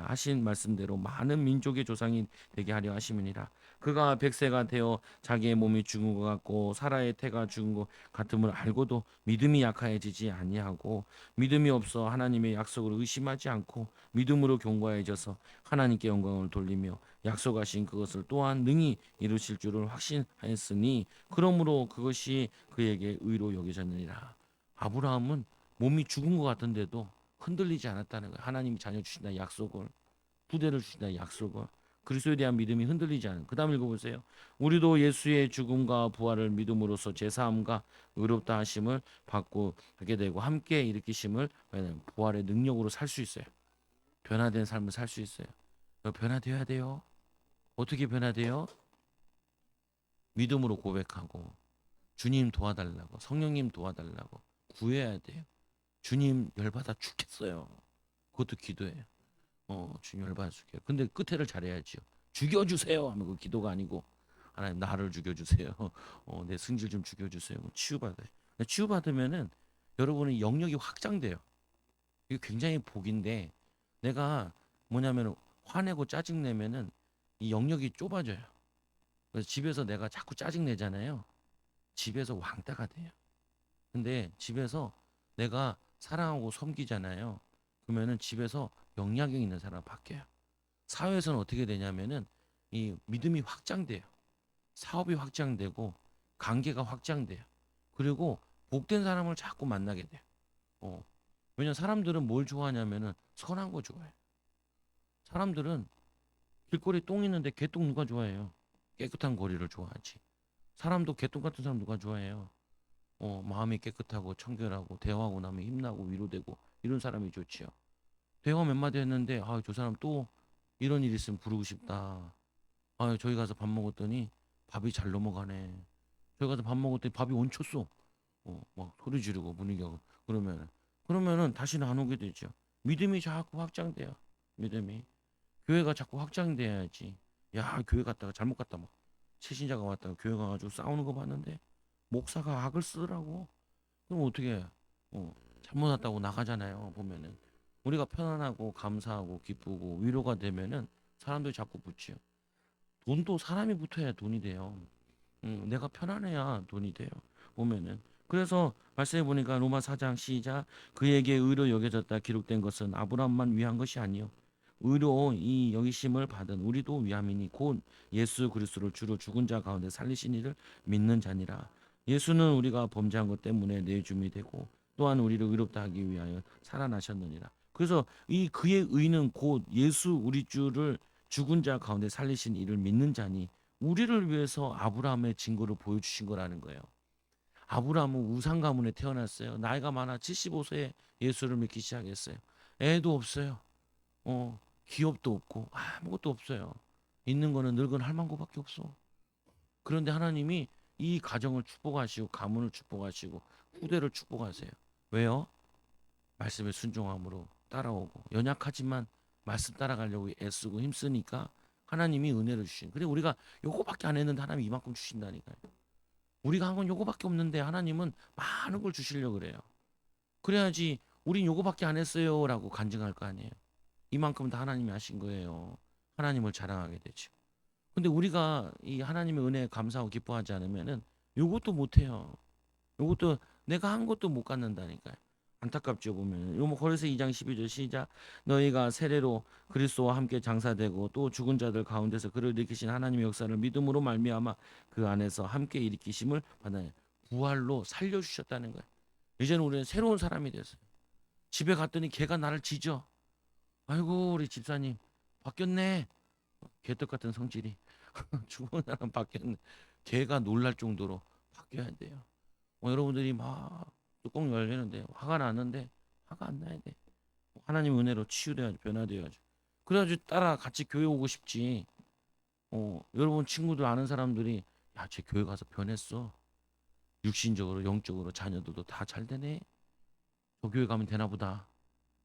하신 말씀대로 많은 민족의 조상이 되게 하려 하심이니라. 그가 100세가 되어 자기의 몸이 죽은 것 같고 사라의 태가 죽은 것 같음을 알고도 믿음이 약해지지 아니하고 믿음이 없어 하나님의 약속을 의심하지 않고 믿음으로 견고해져서 하나님께 영광을 돌리며 약속하신 그것을 또한 능히 이루실 줄을 확신하였으니 그러므로 그것이 그에게 의로 여겨졌느니라. 아브라함은 몸이 죽은 것 같은데도 흔들리지 않았다는 거예요. 하나님이 자녀 주신다 약속을, 후대를 주신다 약속을, 그리스도에 대한 믿음이 흔들리지 않은. 그다음 읽어보세요. 우리도 예수의 죽음과 부활을 믿음으로써 제사함과 의롭다 하심을 받고 하게 되고 함께 일으키심을 부활의 능력으로 살 수 있어요. 변화된 삶을 살 수 있어요. 변화되어야 돼요. 어떻게 변화돼요? 믿음으로 고백하고 주님 도와달라고, 성령님 도와달라고 구해야 돼요. 주님 열받아 죽겠어요. 그것도 기도예요. 주님 열받아 죽게요. 근데 끝에를 잘해야지요. 죽여주세요 하면 그 기도가 아니고 하나님 나를 죽여주세요. 내 승질 좀 죽여주세요. 치유받아요. 치유받으면은 여러분의 영역이 확장돼요. 이게 굉장히 복인데 내가 뭐냐면 화내고 짜증내면은 이 영역이 좁아져요. 그래서 집에서 내가 자꾸 짜증내잖아요. 집에서 왕따가 돼요. 근데 집에서 내가 사랑하고 섬기잖아요. 그러면은 집에서 영향력 있는 사람 바뀌어요. 사회에서는 어떻게 되냐면은 이 믿음이 확장돼요. 사업이 확장되고 관계가 확장돼요. 그리고 복된 사람을 자꾸 만나게 돼요. 어. 왜냐면 사람들은 뭘 좋아하냐면은 선한 거 좋아해요. 사람들은 길거리 똥 있는데 개똥 누가 좋아해요? 깨끗한 거리를 좋아하지. 사람도 개똥 같은 사람 누가 좋아해요? 마음이 깨끗하고 청결하고 대화하고 나면 힘나고 위로되고 이런 사람이 좋지요. 대화 몇 마디 했는데 저 사람 또 이런 일 있으면 부르고 싶다. 저기 가서 밥 먹었더니 밥이 잘 넘어가네. 저기 가서 밥 먹었더니 밥이 얹혔어. 막 소리 지르고 분위기하고 그러면은 다시는 안 오게 되죠. 믿음이 자꾸 확장돼요. 믿음이 교회가 자꾸 확장돼야지. 야 교회 갔다가 잘못 갔다 막 최신자가 왔다가 교회 가가지고 싸우는 거 봤는데 목사가 악을 쓰더라고. 그럼 어떻게 해? 잘못 왔다고 나가잖아요. 보면은 우리가 편안하고 감사하고 기쁘고 위로가 되면은 사람들이 자꾸 붙지요. 돈도 사람이 붙어야 돈이 돼요. 내가 편안해야 돈이 돼요. 보면은 그래서 말씀해 보니까 로마 4장 시작 그에게 의로 여겨졌다 기록된 것은 아브라함만 위한 것이 아니요 의로 이 여기심을 받은 우리도 위함이니 곧 예수 그리스도를 주로 죽은 자 가운데 살리신 이를 믿는 자니라. 예수는 우리가 범죄한 것 때문에 내줌이 되고 또한 우리를 의롭다 하기 위하여 살아나셨느니라. 그래서 이 그의 의는 곧 예수 우리 주를 죽은 자 가운데 살리신 이를 믿는 자니 우리를 위해서 아브라함의 증거를 보여주신 거라는 거예요. 아브라함은 우상 가문에 태어났어요. 나이가 많아 75세에 예수를 믿기 시작했어요. 애도 없어요. 기업도 없고 아무것도 없어요. 있는 거는 늙은 할망구밖에 없어. 그런데 하나님이 이 가정을 축복하시고 가문을 축복하시고 후대를 축복하세요. 왜요? 말씀에 순종함으로 따라오고 연약하지만 말씀 따라가려고 애쓰고 힘쓰니까 하나님이 은혜를 주신. 그래 우리가 요거밖에 안 했는데 하나님이 이만큼 주신다니까요. 우리가 한 건 요거밖에 없는데 하나님은 많은 걸 주시려고 그래요. 그래야지 우린 요거밖에 안 했어요라고 간증할 거 아니에요. 이만큼 다 하나님이 하신 거예요. 하나님을 자랑하게 되죠. 근데 우리가 이 하나님의 은혜에 감사하고 기뻐하지 않으면은 요것도 못 해요. 요것도 내가 한 것도 못 갖는다니까요. 안타깝죠 보면. 요뭐 고린도서 2장 12절 시작. 너희가 세례로 그리스도와 함께 장사되고 또 죽은 자들 가운데서 그를 일으키신 하나님의 역사를 믿음으로 말미암아 그 안에서 함께 일으키심을 받아요. 부활로 살려 주셨다는 거예요. 이제는 우리는 새로운 사람이 됐어요. 집에 갔더니 걔가 나를 짖어. 아이고 우리 집사님 바뀌었네. 개떡 같은 성질이 죽은 사람 바뀌었네. 걔가 놀랄 정도로 바뀌어야 돼요. 여러분들이 막 뚜껑 열리는데 화가 나는데 화가 안 나야 돼. 하나님 은혜로 치유돼야지 변화돼야지. 그래가지고 따라 같이 교회 오고 싶지. 여러분 친구들 아는 사람들이 야, 쟤 교회 가서 변했어. 육신적으로 영적으로 자녀들도 다 잘 되네. 저 교회 가면 되나 보다.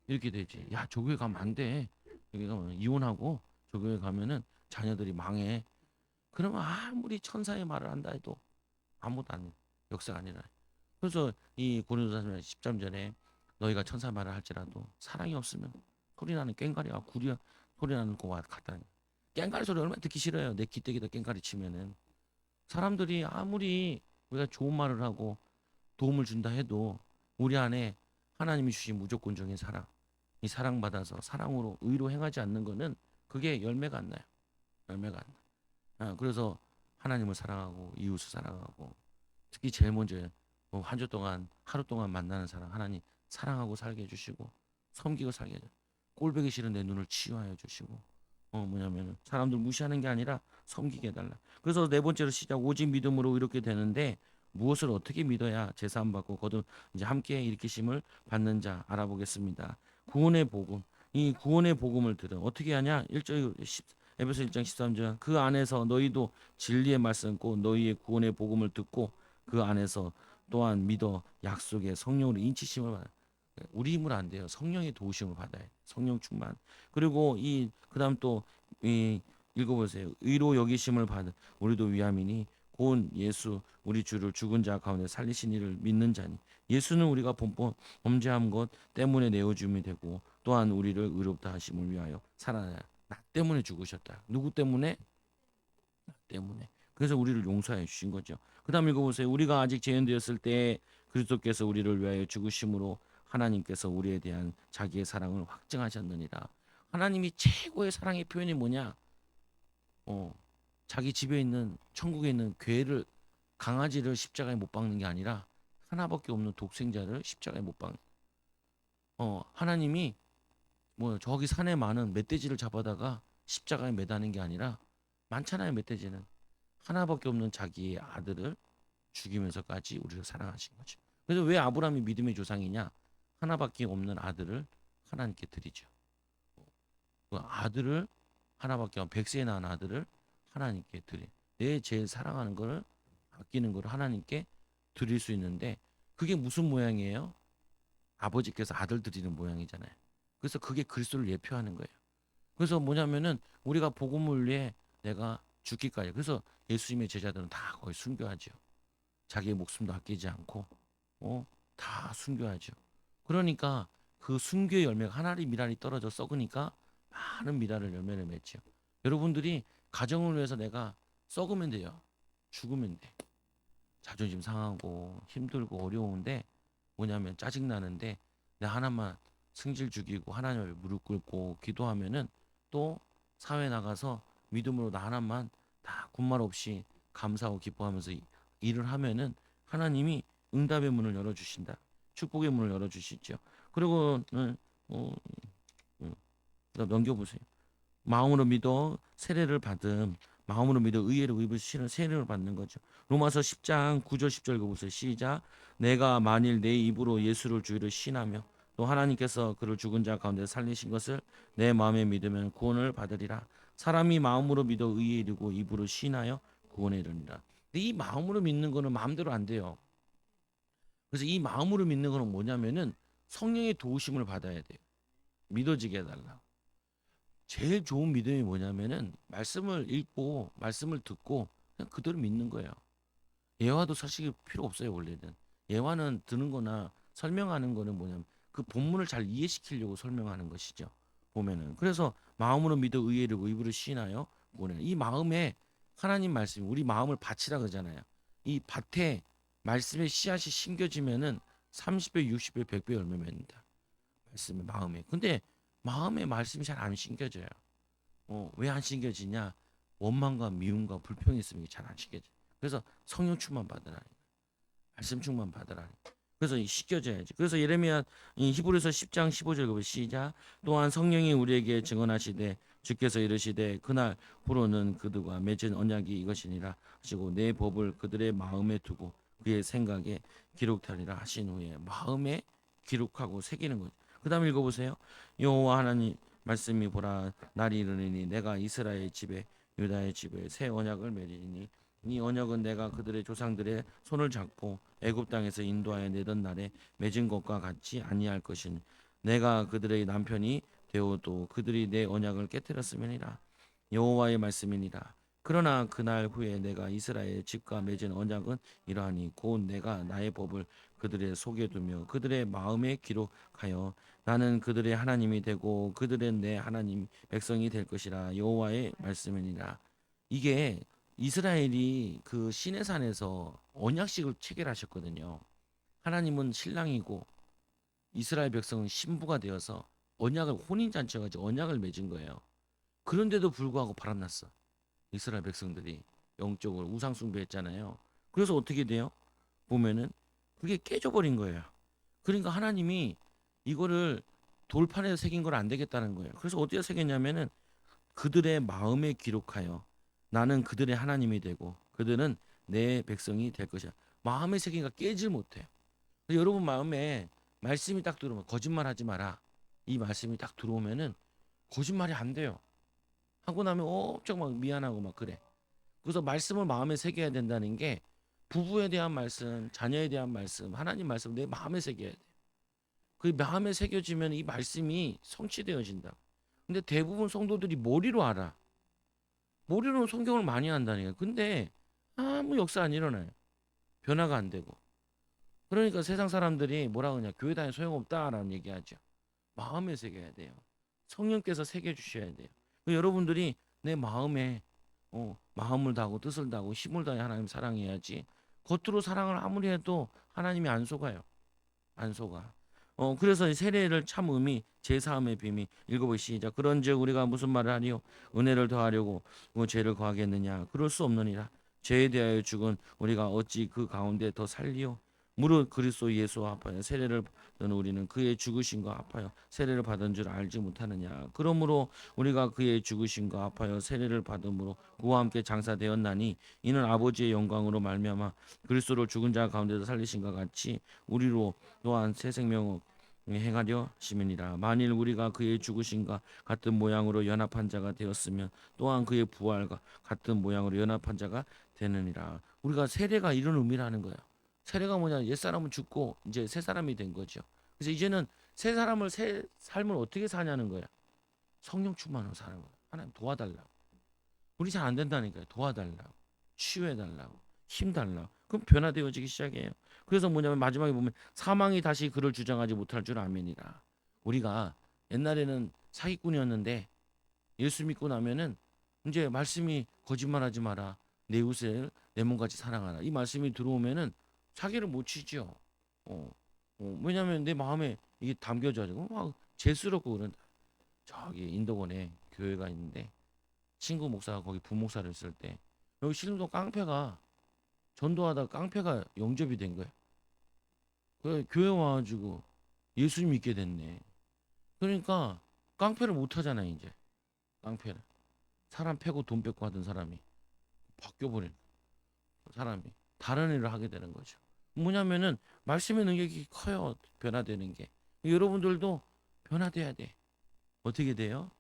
이렇게 되지. 야, 저 교회 가면 안 돼. 여기 가면 이혼하고 저 교회 가면은 자녀들이 망해. 그러면 아무리 천사의 말을 한다 해도 아무도 안 역사가 아니라. 그래서 이 고린도전서 13절에 너희가 천사 말을 할지라도 사랑이 없으면 소리나는 꽹과리와 구리 소리나는 것과 같다. 꽹과리 소리 얼마나 듣기 싫어요. 내 귀때기다 꽹과리 치면은 사람들이 아무리 우리가 좋은 말을 하고 도움을 준다 해도 우리 안에 하나님이 주신 무조건적인 사랑, 이 사랑받아서 사랑으로 의로 행하지 않는 거는 그게 열매가 안 나요. 열매가 안 나. 그래서 하나님을 사랑하고 이웃을 사랑하고 특히 제일 먼저 한 주 동안 하루 동안 만나는 사람 하나님 사랑하고 살게 해주시고 섬기고 살게 해주시고 꼴보기 싫은 내 눈을 치유하여 주시고 뭐냐면은 사람들 무시하는 게 아니라 섬기게 해달라. 그래서 네 번째로 시작 오직 믿음으로 이렇게 되는데 무엇을 어떻게 믿어야 제사 안 받고 거듭 이제 함께 일으키심을 받는 자 알아보겠습니다. 구원의 복음 이 구원의 복음을 들은 어떻게 하냐 1절 에베소 1장 13절 그 안에서 너희도 진리의 말씀 곧 너희의 구원의 복음을 듣고 그 안에서 또한 믿어 약속의 성령으로 인치심을 받아. 우리 힘으로 안 돼요. 성령의 도우심을 받아야 돼. 성령 충만. 그리고 이 그다음 또 이 읽어보세요. 의로 여기심을 받은 우리도 위함이니 곧 예수 우리 주를 죽은 자 가운데 살리신 이를 믿는 자니 예수는 우리가 본번 범죄한 것 때문에 내어줌이 되고 또한 우리를 의롭다 하심을 위하여 살아나 나 때문에 죽으셨다. 누구 때문에? 나 때문에. 그래서 우리를 용서해 주신 거죠. 그다음 읽어보세요. 우리가 아직 죄인되었을 때 그리스도께서 우리를 위하여 죽으심으로 하나님께서 우리에 대한 자기의 사랑을 확증하셨느니라. 하나님이 최고의 사랑의 표현이 뭐냐? 어, 자기 집에 있는 천국에 있는 괴를 강아지를 십자가에 못 박는 게 아니라 하나밖에 없는 독생자를 십자가에 못 박는. 하나님이 뭐 저기 산에 많은 멧돼지를 잡아다가 십자가에 매다는 게 아니라 많잖아요 멧돼지는 하나밖에 없는 자기의 아들을 죽이면서까지 우리를 사랑하신 거죠. 그래서 왜 아브라함이 믿음의 조상이냐? 하나밖에 없는 아들을 하나님께 드리죠. 그 아들을 하나밖에 없는 백세에 낳은 아들을 하나님께 드리. 내 제일 사랑하는 거를 아끼는 거를 하나님께 드릴 수 있는데 그게 무슨 모양이에요? 아버지께서 아들 드리는 모양이잖아요. 그래서 그게 그리스도를 예표하는 거예요. 그래서 뭐냐면은 우리가 복음을 위해 내가 죽기까지. 그래서 예수님의 제자들은 다 거의 순교하죠. 자기의 목숨도 아끼지 않고 다 순교하죠. 그러니까 그 순교의 열매가 하나리 미랄이 떨어져 썩으니까 많은 미랄을 열매를 맺죠. 여러분들이 가정을 위해서 내가 썩으면 돼요. 죽으면 돼. 자존심 상하고 힘들고 어려운데 뭐냐면 짜증 나는데 내 하나만 승질 죽이고 하나님을 무릎 꿇고 기도하면은 또 사회 나가서 믿음으로 나 하나만 다 군말 없이 감사하고 기뻐하면서 일을 하면은 하나님이 응답의 문을 열어주신다. 축복의 문을 열어주시죠. 그리고 어, 넘겨보세요. 마음으로 믿어 세례를 받음. 마음으로 믿어 의회를 입으시는 세례를 받는 거죠. 로마서 10장 9절 10절 읽어보세요. 시작. 내가 만일 내 입으로 예수를 주의를 신하며 또 하나님께서 그를 죽은 자 가운데 살리신 것을 내 마음에 믿으면 구원을 받으리라. 사람이 마음으로 믿어 의에 이르고 입으로 신하여 구원에 이르니라. 근데 이 마음으로 믿는 거는 마음대로 안 돼요. 그래서 이 마음으로 믿는 거는 뭐냐면은 성령의 도우심을 받아야 돼요. 믿어지게 해달라. 제일 좋은 믿음이 뭐냐면은 말씀을 읽고 말씀을 듣고 그냥 그대로 믿는 거예요. 예화도 사실 필요 없어요 원래는. 예화는 드는 거나 설명하는 거는 뭐냐면 그 본문을 잘 이해시키려고 설명하는 것이죠. 보면은 그래서 마음으로 믿어 의를 입으로 시인하여 구원해. 이 마음에 하나님 말씀이 우리 마음을 밭이라 그러잖아요. 이 밭에 말씀의 씨앗이 심겨지면은 30배, 60배, 100배 열매 맺는다. 말씀의 마음에. 근데 마음에 말씀이 잘 안 심겨져요. 왜 안 심겨지냐? 원망과 미움과 불평이 있으면 잘 안 심겨져. 그래서 성령 충만 받으라. 말씀 충만 받으라. 그래서 시켜져야지. 그래서 예레미야 히브리서 10장 15절 보면 시작. 또한 성령이 우리에게 증언하시되 주께서 이르시되 그날 후로는 그들과 맺은 언약이 이것이니라 하시고 내 법을 그들의 마음에 두고 그의 생각에 기록하리라 하신 후에 마음에 기록하고 새기는 거죠. 그다음 읽어보세요. 여호와 하나님 말씀이 보라 날이 이르니 내가 이스라엘 집에 유다의 집에 새 언약을 맺으니 이 언약은 내가 그들의 조상들의 손을 잡고 애굽 땅에서 인도하여 내던 날에 맺은 것과 같이 아니할 것이니 내가 그들의 남편이 되어도 그들이 내 언약을 깨뜨렸음이니라. 여호와의 말씀이니라. 그러나 그날 후에 내가 이스라엘 집과 맺은 언약은 이러하니 곧 내가 나의 법을 그들의 속에 두며 그들의 마음에 기록하여 나는 그들의 하나님이 되고 그들은 내 하나님 백성이 될 것이라 여호와의 말씀이니라. 이게 이스라엘이 그 시내산에서 언약식을 체결하셨거든요. 하나님은 신랑이고 이스라엘 백성은 신부가 되어서 언약을 혼인잔치가 가지고 언약을 맺은 거예요. 그런데도 불구하고 바람났어. 이스라엘 백성들이 영적으로 우상 숭배했잖아요. 그래서 어떻게 돼요? 보면은 그게 깨져버린 거예요. 그러니까 하나님이 이거를 돌판에 새긴 걸 안 되겠다는 거예요. 그래서 어디에 새겼냐면은 그들의 마음에 기록하여 나는 그들의 하나님이 되고 그들은 내 백성이 될 것이야. 마음에 새기가 깨질 못해요. 여러분 마음에 말씀이 딱 들어오면 거짓말하지 마라. 이 말씀이 딱 들어오면은 거짓말이 안 돼요. 하고 나면 엄청 막 미안하고 막 그래. 그래서 말씀을 마음에 새겨야 된다는 게 부부에 대한 말씀, 자녀에 대한 말씀, 하나님 말씀 내 마음에 새겨야 돼. 그 마음에 새겨지면 이 말씀이 성취되어진다. 근데 대부분 성도들이 머리로 알아. 머리로는 성경을 많이 한다니까. 근데 아무 역사 안 일어나요. 변화가 안 되고. 그러니까 세상 사람들이 뭐라 그러냐. 교회 다니 소용없다라는 얘기하죠. 마음에 새겨야 돼요. 성령께서 새겨 주셔야 돼요. 여러분들이 내 마음에 마음을 다하고 뜻을 다하고 힘을 다해 하나님 사랑해야지. 겉으로 사랑을 아무리 해도 하나님이 안 속아요. 안 속아. 그래서 이 세례를 참 의미 제사함의 비밀 읽어보시 시작. 그런즉 우리가 무슨 말을 하리요? 은혜를 더하려고 죄를 거하겠느냐? 그럴 수 없느니라. 죄에 대하여 죽은 우리가 어찌 그 가운데 더 살리요? 무릇 그리스도 예수와 합하여 세례를 받은 우리는 그의 죽으심과 합하여 세례를 받은 줄 알지 못하느냐? 그러므로 우리가 그의 죽으심과 합하여 세례를 받음으로 그와 함께 장사되었나니 이는 아버지의 영광으로 말미암아 그리스도를 죽은 자 가운데서 살리신과 같이 우리로 또한 새 생명을 행하려 하심이니라. 만일 우리가 그의 죽으심과 같은 모양으로 연합한 자가 되었으면 또한 그의 부활과 같은 모양으로 연합한 자가 되느니라. 우리가 세례가 이런 의미라는 거야. 세례가 뭐냐? 옛사람은 죽고 이제 새 사람이 된 거죠. 그래서 이제는 새 삶을 어떻게 사냐는 거야. 성령 충만으로 사는 거야. 하나님 도와달라고. 우리 잘 안 된다니까요. 도와달라고. 치유해달라고. 힘달라고. 그럼 변화되어지기 시작해요. 그래서 뭐냐면 마지막에 보면 사망이 다시 그를 주장하지 못할 줄 아멘이라. 우리가 옛날에는 사기꾼이었는데 예수 믿고 나면은 이제 말씀이 거짓말하지 마라. 내 이웃을 내 몸같이 사랑하라. 이 말씀이 들어오면은 사기를 못 치죠. 왜냐면 내 마음에 이게 담겨져가지고 막 죄스럽고 그런. 저기 인도권에 교회가 있는데 친구 목사가 거기 부목사를 했을 때 여기 신림동 깡패가 전도하다 깡패가 영접이 된 거야. 그 교회 와가지고 예수님 믿게 됐네. 그러니까 깡패를 못 하잖아 이제. 깡패를 사람 패고 돈 뺏고 하던 사람이 바뀌어버린 사람이 다른 일을 하게 되는 거죠. 뭐냐면은 말씀의 능력이 커요. 변화되는 게. 여러분들도 변화돼야 돼. 어떻게 돼요?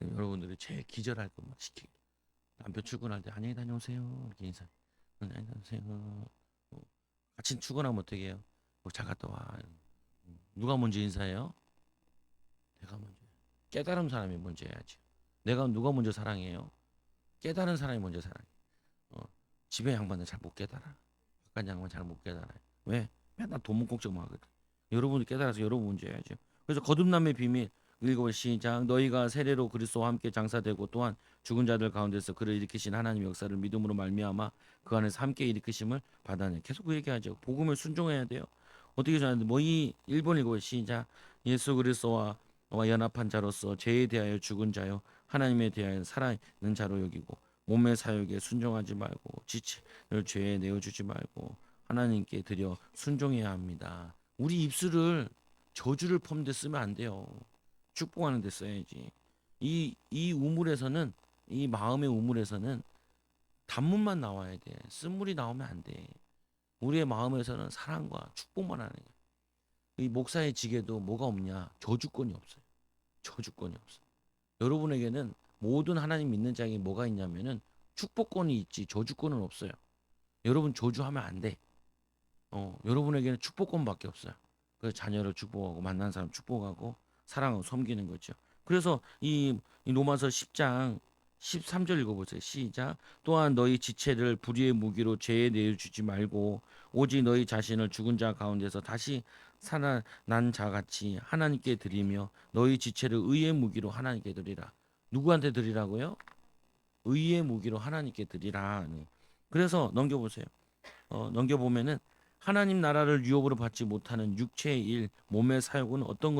여러분들이 제일 기절할 것만 시키기. 남편 출근할 때 안녕히 다녀오세요 이렇게 인사. 안녕히 다녀오세요. 같이 출근하면 어떻게 해요? 잘 갔다 와. 누가 먼저 인사해요? 내가 먼저. 깨달은 사람이 먼저 해야지. 내가 누가 먼저 사랑해요? 깨달은 사람이 먼저 사랑해. 어, 집에 양반은 잘 못 깨달아. 바깥 양반 잘 못 깨달아. 왜? 맨날 돈문걱정만 하거든. 여러분이 깨달아서 여러분 먼저 해야죠. 그래서 거듭남의 비밀 읽어 시작. 너희가 세례로 그리스도와 함께 장사되고 또한 죽은 자들 가운데서 그를 일으키신 하나님의 역사를 믿음으로 말미암아 그 안에서 함께 일으키심을 받아내. 계속 그 얘기하죠. 복음을 순종해야 돼요. 어떻게 전하는데 뭐이 1번 읽어 시작. 예수 그리스도와 연합한 자로서 죄에 대하여 죽은 자요 하나님에 대하여 살아있는 자로 여기고 몸의 사욕에 순종하지 말고 지체를 죄에 내어주지 말고 하나님께 드려 순종해야 합니다. 우리 입술을 저주를 펌는 데 쓰면 안 돼요. 축복하는 데 써야지. 이 우물에서는 이 마음의 우물에서는 단문만 나와야 돼. 쓴물이 나오면 안 돼. 우리의 마음에서는 사랑과 축복만 하는 거야. 이 목사의 직에도 뭐가 없냐? 저주권이 없어요. 저주권이 없어. 여러분에게는 모든 하나님 믿는 자에게 뭐가 있냐면은 축복권이 있지 저주권은 없어요. 여러분 저주하면 안 돼. 여러분에게는 축복권밖에 없어요. 그 자녀를 축복하고 만난 사람 축복하고 사랑하고 섬기는 거죠. 그래서 이 로마서 10장 13절 읽어보세요. 시작. 또한 너희 지체를 불의의 무기로 죄에 내어주지 말고 오직 너희 자신을 죽은 자 가운데서 다시 살아난 자같이 하나님께 드리며 너희 지체를 의의 무기로 하나님께 드리라. 누구한테 드리라고요? 의의 무기로 하나님께 드리라. 네. 그래서 넘겨보세요. 넘겨보면은 하나님 나라를 유업으로 받지 못하는 육체의 일, 몸의 사역은 어떤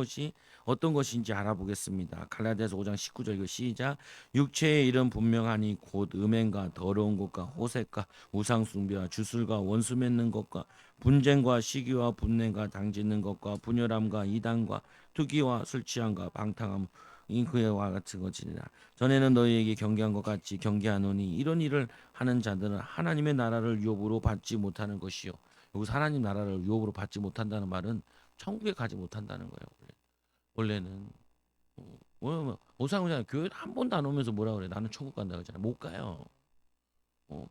것인지 알아보겠습니다. 갈라디아서 5장 19절 이거 시작. 육체의 일은 분명하니 곧 음행과 더러운 것과 호색과 우상 숭배와 주술과 원수 맺는 것과 분쟁과 시기와 분냄과 당짓는 것과 분열함과 이단과 투기와 술 취함과 방탕함 그와 같은 것이니라. 전에는 너희에게 경계한 것 같이 경계하노니 이런 일을 하는 자들은 하나님의 나라를 유업으로 받지 못하는 것이요. 여기서 하나님 나라를 유업으로 받지 못한다는 말은 천국에 가지 못한다는 거예요. 원래는 오상훈이 교회 한 번도 안 오면서 뭐라 그래? 나는 천국 간다 그러잖아. 못 가요.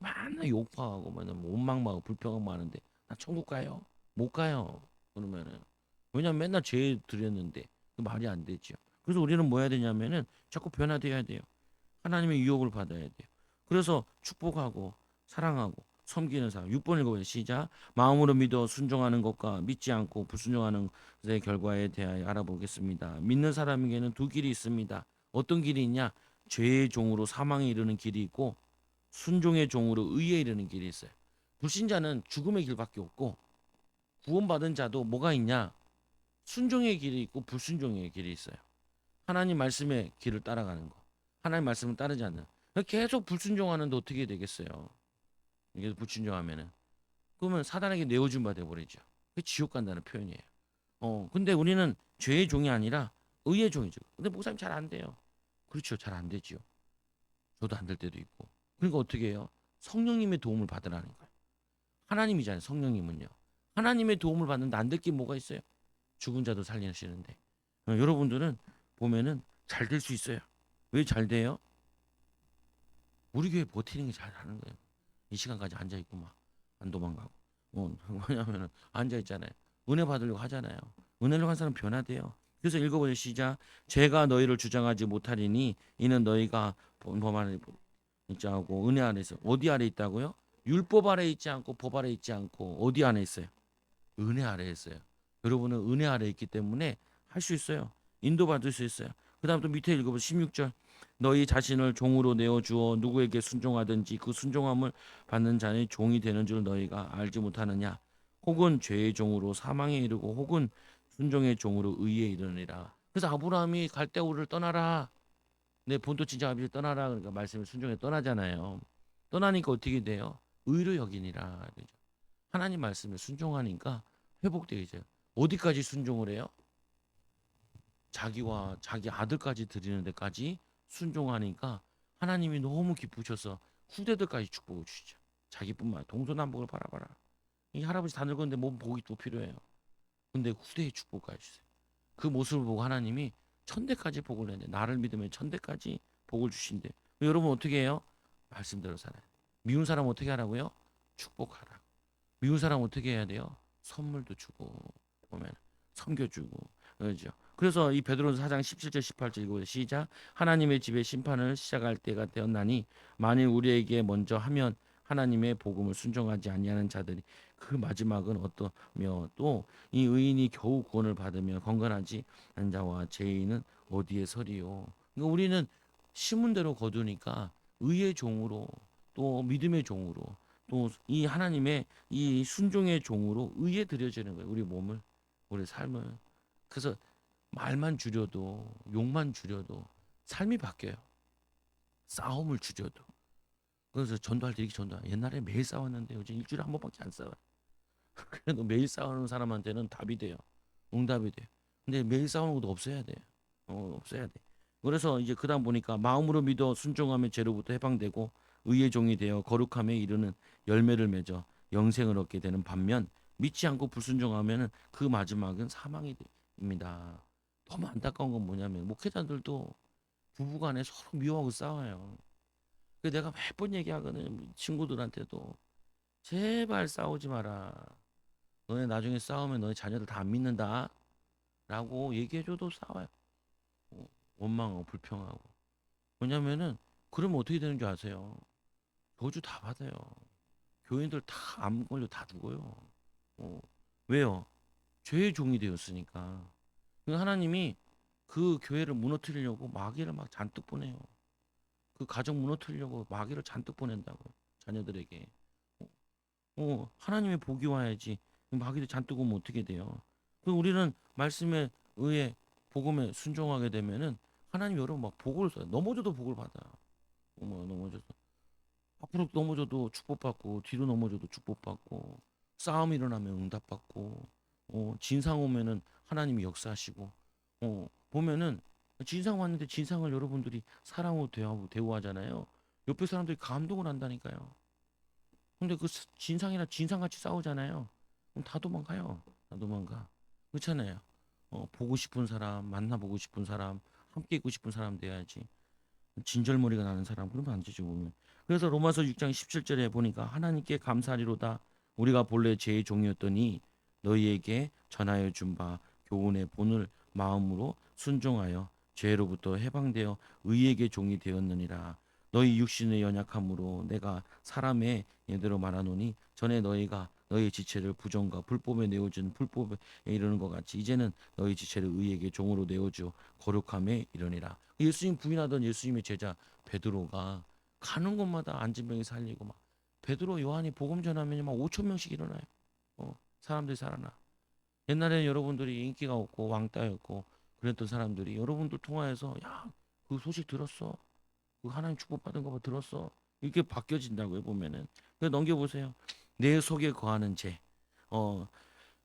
맨날 욕하고 맨날 원망하고 불평하고 하는데 나 천국 가요? 못 가요. 그러면은 왜냐면 맨날 죄 드렸는데 그 말이 안 되죠. 그래서 우리는 뭐 해야 되냐면은 자꾸 변화돼야 돼요. 하나님의 유혹을 받아야 돼요. 그래서 축복하고 사랑하고 섬기는 사람. 6번 읽어보세요. 시작. 마음으로 믿어 순종하는 것과 믿지 않고 불순종하는 것의 결과에 대하여 알아보겠습니다. 믿는 사람에게는 두 길이 있습니다. 어떤 길이 있냐? 죄의 종으로 사망에 이르는 길이 있고 순종의 종으로 의에 이르는 길이 있어요. 불신자는 죽음의 길밖에 없고 구원받은 자도 뭐가 있냐? 순종의 길이 있고 불순종의 길이 있어요. 하나님 말씀의 길을 따라가는 거. 하나님 말씀을 따르지 않는. 계속 불순종하는데 어떻게 되겠어요? 이게 불순종하면은 그러면 사단에게 내어준 바 되어버리죠. 그 지옥 간다는 표현이에요. 근데 우리는 죄의 종이 아니라 의의 종이죠. 근데 목사님 잘 안 돼요. 그렇죠, 잘 안 되지요. 저도 안 될 때도 있고. 그러니까 어떻게 해요? 성령님의 도움을 받으라는 거예요. 하나님이잖아요. 성령님은요. 하나님의 도움을 받는데 안 될 게 뭐가 있어요? 죽은 자도 살리시는데. 여러분들은 보면은 잘 될 수 있어요. 왜 잘 돼요? 우리 교회 버티는 게 잘하는 거예요. 이 시간까지 앉아 있고 막 안 도망가고. 뭐냐면은 앉아 있잖아요. 은혜 받으려고 하잖아요. 은혜로 한 사람 변화돼요. 그래서 읽어보세요. 시작. 제가 너희를 주장하지 못하리니 이는 너희가 범 안에 있지 않고 은혜 안에서 어디 아래 있다고요? 율법 아래 있지 않고 법 아래 있지 않고 어디 안에 있어요? 은혜 아래 있어요. 여러분은 은혜 아래 있기 때문에 할 수 있어요. 인도받을 수 있어요. 그 다음 또 밑에 읽어보세요. 16절. 너희 자신을 종으로 내어주어 누구에게 순종하든지 그 순종함을 받는 자의 종이 되는 줄 너희가 알지 못하느냐. 혹은 죄의 종으로 사망에 이르고 혹은 순종의 종으로 의에 이르느니라. 그래서 아브라함이 갈대우를 떠나라. 내 본토 친척 아비를 떠나라. 그러니까 말씀을 순종해 떠나잖아요. 떠나니까 어떻게 돼요? 의로 여기니라. 그죠? 하나님 말씀에 순종하니까 회복되죠. 어디까지 순종을 해요? 자기와 자기 아들까지 드리는 데까지 순종하니까 하나님이 너무 기쁘셔서 후대들까지 축복을 주시죠. 자기뿐만 아니라 동서남북을 바라봐라. 이 할아버지 다 늙었는데 몸 복이 또 필요해요. 근데 후대의 축복까지 주세요. 그 모습을 보고 하나님이 천대까지 복을 내는데 나를 믿으면 천대까지 복을 주신대. 여러분 어떻게 해요? 말씀대로 살아요. 미운 사람 어떻게 하라고요? 축복하라. 미운 사람 어떻게 해야 돼요? 선물도 주고 보면 섬겨주고 그러죠. 그래서 이 베드로서 4장 17절 18절 이거 시작. 하나님의 집에 심판을 시작할 때가 되었나니 만일 우리에게 먼저 하면 하나님의 복음을 순종하지 아니하는 자들이 그 마지막은 어떠며 또 이 의인이 겨우 구원을 받으며 건강하지 않은 자와 죄인은 어디에 서리요. 그러니까 우리는 신문대로 거두니까 의의 종으로 또 믿음의 종으로 또 이 하나님의 이 순종의 종으로 의에 드려지는 거예요. 우리 몸을, 우리 삶을. 그래서 말만 줄여도 욕만 줄여도 삶이 바뀌어요. 싸움을 줄여도. 그래서 전도할 때 이렇게 전도. 옛날에 매일 싸웠는데 요즘 일주일에 한 번밖에 안 싸워요. 그래도 매일 싸우는 사람한테는 답이 돼요. 응답이 돼요. 근데 매일 싸우는 것도 없어야 돼요. 없어야 돼. 그래서 이제 그다음 보니까 마음으로 믿어 순종하면 죄로부터 해방되고 의의 종이 되어 거룩함에 이르는 열매를 맺어 영생을 얻게 되는 반면 믿지 않고 불순종하면은 그 마지막은 사망이 됩니다. 너무 안타까운 건 뭐냐면 목회자들도 부부간에 서로 미워하고 싸워요. 그 내가 몇 번 얘기하거든 친구들한테도 제발 싸우지 마라. 너네 나중에 싸우면 너네 자녀들 다 안 믿는다. 라고 얘기해줘도 싸워요. 원망하고 불평하고. 왜냐면은 그러면 어떻게 되는 줄 아세요? 저주 다 받아요. 교인들 다 암 걸려 다 죽어요. 어, 왜요? 죄의 종이 되었으니까. 그 하나님이 그 교회를 무너뜨리려고 마귀를 막 잔뜩 보내요. 그 가정 무너뜨리려고 마귀를 잔뜩 보낸다고요. 자녀들에게. 어, 하나님의 복이 와야지. 마귀를 잔뜩 오면 어떻게 돼요? 그 우리는 말씀에 의해 복음에 순종하게 되면은 하나님 여러분 막 복을 써요. 넘어져도 복을 받아요. 넘어져도 앞으로 넘어져도 축복받고 뒤로 넘어져도 축복받고 싸움 일어나면 응답받고 진상 오면은 하나님이 역사하시고 보면은 진상 왔는데 진상을 여러분들이 사랑으로 대우하잖아요. 옆에 사람들이 감동을 한다니까요. 근데 그 진상이랑 진상같이 싸우잖아요. 그럼 다 도망가요. 다 도망가. 그렇잖아요. 보고 싶은 사람, 만나보고 싶은 사람, 함께 있고 싶은 사람 돼야지. 진절머리가 나는 사람 그러면 안 되죠 보면. 그래서 로마서 6장 17절에 보니까 하나님께 감사하리로다 우리가 본래 죄의 종이었더니 너희에게 전하여 준 바 교훈의 본을 마음으로 순종하여 죄로부터 해방되어 의에게 종이 되었느니라. 너희 육신의 연약함으로 내가 사람의 예대로 말하노니 전에 너희가 너희 지체를 부정과 불법에 내어준 불법에 이르는 것 같이 이제는 너희 지체를 의에게 종으로 내어주어 거룩함에 이르니라. 예수님 부인하던 예수님의 제자 베드로가 가는 곳마다 앉은 병이 살리고 막 베드로 요한이 복음 전하면 막 5천 명씩 일어나요. 사람들이 살아나. 옛날에는 여러분들이 인기가 없고 왕따였고 그랬던 사람들이 여러분들 통화해서 야, 그 소식 들었어? 그 하나님 축복받은 거 들었어? 이렇게 바뀌어진다고요 보면은. 그래서 넘겨보세요. 내 속에 거하는 죄. 어,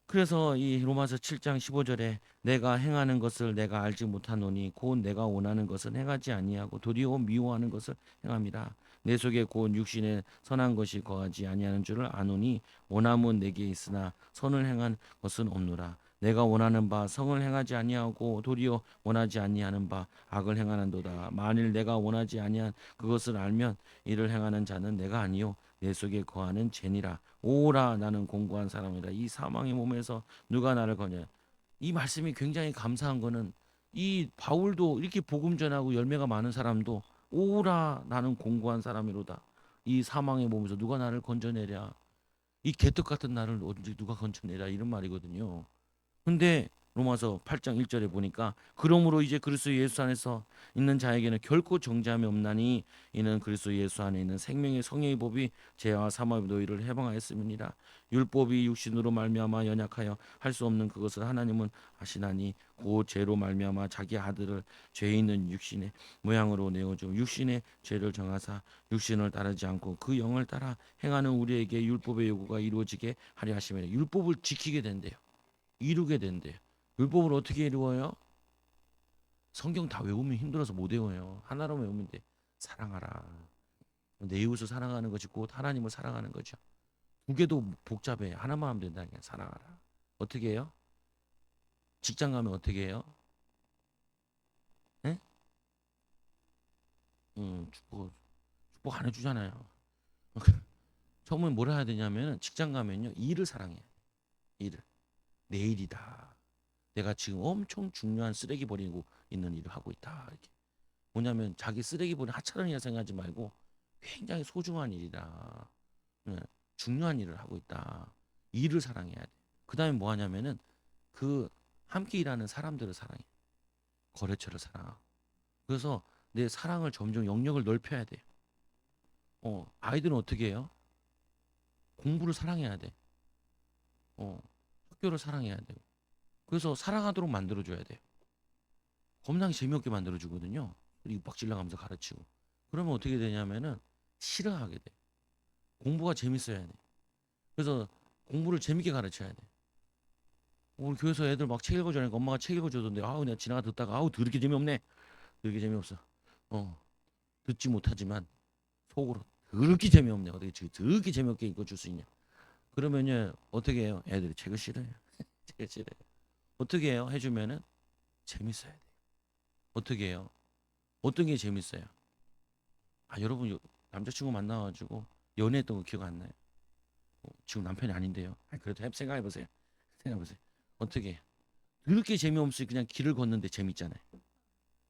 그래서 이 로마서 7장 15절에 내가 행하는 것을 내가 알지 못하노니 곧 내가 원하는 것은 행하지 아니하고 도리어 미워하는 것을 행함이라. 내 속에 곧 육신에 선한 것이 거하지 아니하는 줄을 아노니 원함은 내게 있으나 선을 행한 것은 없노라. 내가 원하는 바 성을 행하지 아니하고 도리어 원하지 아니하는 바 악을 행하는도다. 만일 내가 원하지 아니한 그것을 알면 이를 행하는 자는 내가 아니요 내 속에 거하는 죄니라. 오라 나는 공고한 사람이다. 이 사망의 몸에서 누가 나를 거냐. 이 말씀이 굉장히 감사한 거는 이 바울도 이렇게 복음 전하고 열매가 많은 사람도 오라 나는 공고한 사람이로다. 이 사망의 몸에서 누가 나를 건져내랴. 이 개떡 같은 나를 언제 누가 건져내랴 이런 말이거든요. 근데 로마서 8장 1절에 보니까 그러므로 이제 그리스도 예수 안에서 있는 자에게는 결코 정죄함이 없나니 이는 그리스도 예수 안에 있는 생명의 성령의 법이 죄와 사망의 너희를 해방하였음이니라. 율법이 육신으로 말미암아 연약하여 할 수 없는 그것을 하나님은 하시나니 그 죄로 말미암아 자기 아들을 죄 있는 육신의 모양으로 내어줘 육신의 죄를 정하사 육신을 따르지 않고 그 영을 따라 행하는 우리에게 율법의 요구가 이루어지게 하려 하시면 율법을 지키게 된대요. 이루게 된대요. 율법을 어떻게 이루어요? 성경 다 외우면 힘들어서 못 외워요. 하나로 외우면 돼. 사랑하라. 내 이웃을 사랑하는 것이 곧 하나님을 사랑하는 거죠. 두 개도 복잡해. 하나만 하면 된다. 그냥 사랑하라. 어떻게 해요? 직장 가면 어떻게 해요? 예? 축복 안 해주잖아요. 처음에 뭘 해야 되냐면 직장 가면요 일을 사랑해. 일을 내 일이다. 내가 지금 엄청 중요한 쓰레기 버리고 있는 일을 하고 있다. 이렇게. 뭐냐면 자기 쓰레기 버리는 하찮은 일 생각하지 말고 굉장히 소중한 일이다. 네, 중요한 일을 하고 있다. 일을 사랑해야 돼. 그 다음에 뭐 하냐면은 그 함께 일하는 사람들을 사랑해. 거래처를 사랑하고. 그래서 내 사랑을 점점 영역을 넓혀야 돼. 아이들은 어떻게 해요? 공부를 사랑해야 돼. 학교를 사랑해야 되고. 그래서 사랑하도록 만들어줘야 돼. 겁나게 재미없게 만들어주거든요. 그리고 빡질러 가면서 가르치고. 그러면 어떻게 되냐면은 싫어하게 돼. 공부가 재밌어야 돼. 그래서 공부를 재밌게 가르쳐야 돼. 우리 교회에서 애들 막 책 읽어주니까 엄마가 책 읽어주던데 아우 내가 지나가 듣다가 아우 더럽게 재미없네. 더럽게 재미없어. 어 듣지 못하지만 속으로 더럽게 재미없네. 어떻게 더럽게 재미없게 읽어줄 수 있냐. 그러면요 어떻게 해요? 애들이 책을 싫어해요. 책을 싫어해요. 어떻게 해요? 해주면은 재밌어야 돼. 어떻게 해요? 어떤 게 재밌어요? 여러분 남자친구 만나가지고 연애했던 거 기억 안 나요? 지금 남편이 아닌데요. 그래도 생각해 보세요. 생각해 보세요. 어떻게 그렇게 재미없이 그냥 길을 걷는데 재밌잖아요.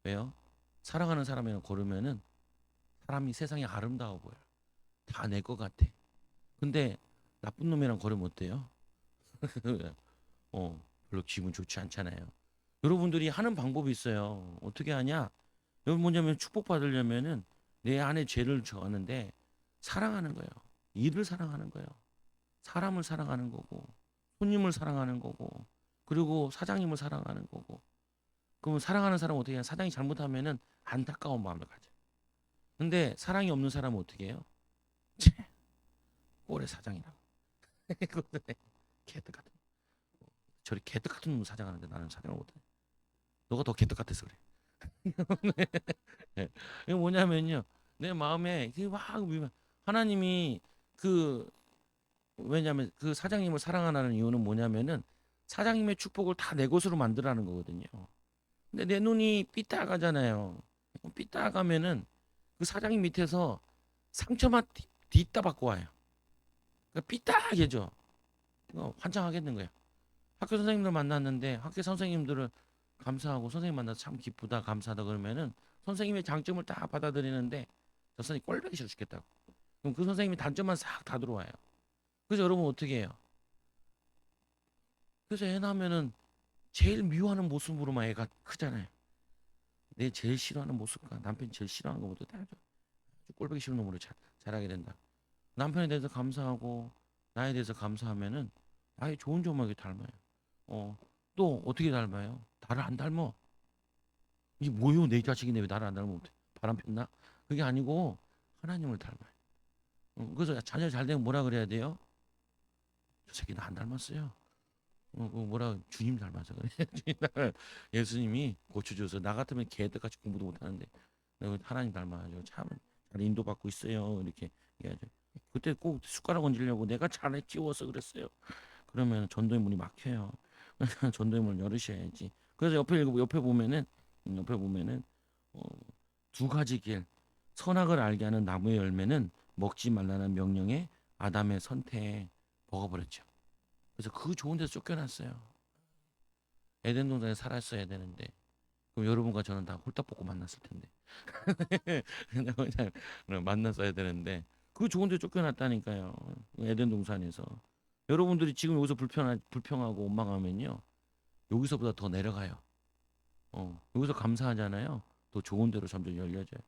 왜요? 사랑하는 사람이랑 걸으면은 사람이 세상에 아름다워 보여. 다 내 것 같아. 근데 나쁜 놈이랑 걸으면 어때요? 별로 기분 좋지 않잖아요. 여러분들이 하는 방법이 있어요. 어떻게 하냐? 여러분 뭐냐면 축복받으려면은 내 안에 죄를 저하는데 사랑하는 거예요. 일을 사랑하는 거예요. 사람을 사랑하는 거고, 손님을 사랑하는 거고, 그리고 사장님을 사랑하는 거고. 그러면 사랑하는 사람은 어떻게 해요? 사장이 잘못하면은 안타까운 마음을 가져요. 근데 사랑이 없는 사람은 어떻게 해요? 쟤, 꼴의 사장이라고. 개떡 같은. 저리 개떡 같은 놈 사장하는데 나는 사장을 못해. 너가 더 개떡 같아서 그래. 네. 이게 뭐냐면요. 내 마음에 막 하나님이 그 왜냐하면 그 사장님을 사랑하는 이유는 뭐냐면은 사장님의 축복을 다 내 것으로 만들라는 거거든요. 근데 내 눈이 삐딱하잖아요. 삐딱하면은 그 사장님 밑에서 상처만 뒤따 받고 와요. 그러니까 삐딱해져. 환장하겠는 거야. 학교 선생님들 만났는데 학교 선생님들을 감사하고 선생님 만나서 참 기쁘다 감사하다 그러면은 선생님의 장점을 다 받아들이는데 저 선생님 꼴보기 싫어 죽겠다고. 그럼 그 선생님이 단점만 싹 다 들어와요. 그래서 여러분 어떻게 해요? 그래서 애 낳으면은 제일 미워하는 모습으로만 애가 크잖아요. 내 제일 싫어하는 모습과 남편이 제일 싫어하는 것보다 다 꼴보기 싫은 놈으로 자라게 된다. 남편에 대해서 감사하고 나에 대해서 감사하면은 나의 좋은 점하게 닮아요. 어, 또 어떻게 닮아요? 나를 안 닮어. 이게 뭐요? 내 자식인데 왜 나를 안 닮으면 어떡해? 바람 폈나? 그게 아니고 하나님을 닮아요. 그래서 자녀 잘 되면 뭐라 그래야 돼요? 저 새끼 나 안 닮았어요. 그 뭐라 주님 닮아서 그래. 예수님이 고쳐줘서 나 같으면 개떡같이 공부도 못하는데 내가 하나님 닮아가지고 참 잘 인도받고 있어요. 이렇게 얘기하죠. 그때 꼭 숟가락 얹으려고 내가 잘해 찌워서 그랬어요. 그러면 전도의 문이 막혀요. 전도의 문을 열으셔야지. 그래서 옆에 보면은 옆에 보면은 어, 두 가지 길 선악을 알게 하는 나무의 열매는 먹지 말라는 명령에 아담의 선택 먹어버렸죠. 그래서 그 좋은 데서 쫓겨났어요. 에덴 동산에 살았어야 되는데 그럼 여러분과 저는 다 홀딱 벗고 만났을 텐데 그냥 만났어야 되는데 그 좋은 데 쫓겨났다니까요. 에덴 동산에서 여러분들이 지금 여기서 불평하고 원망하면요 여기서보다 더 내려가요. 여기서 감사하잖아요. 더 좋은 데로 점점 열려져요.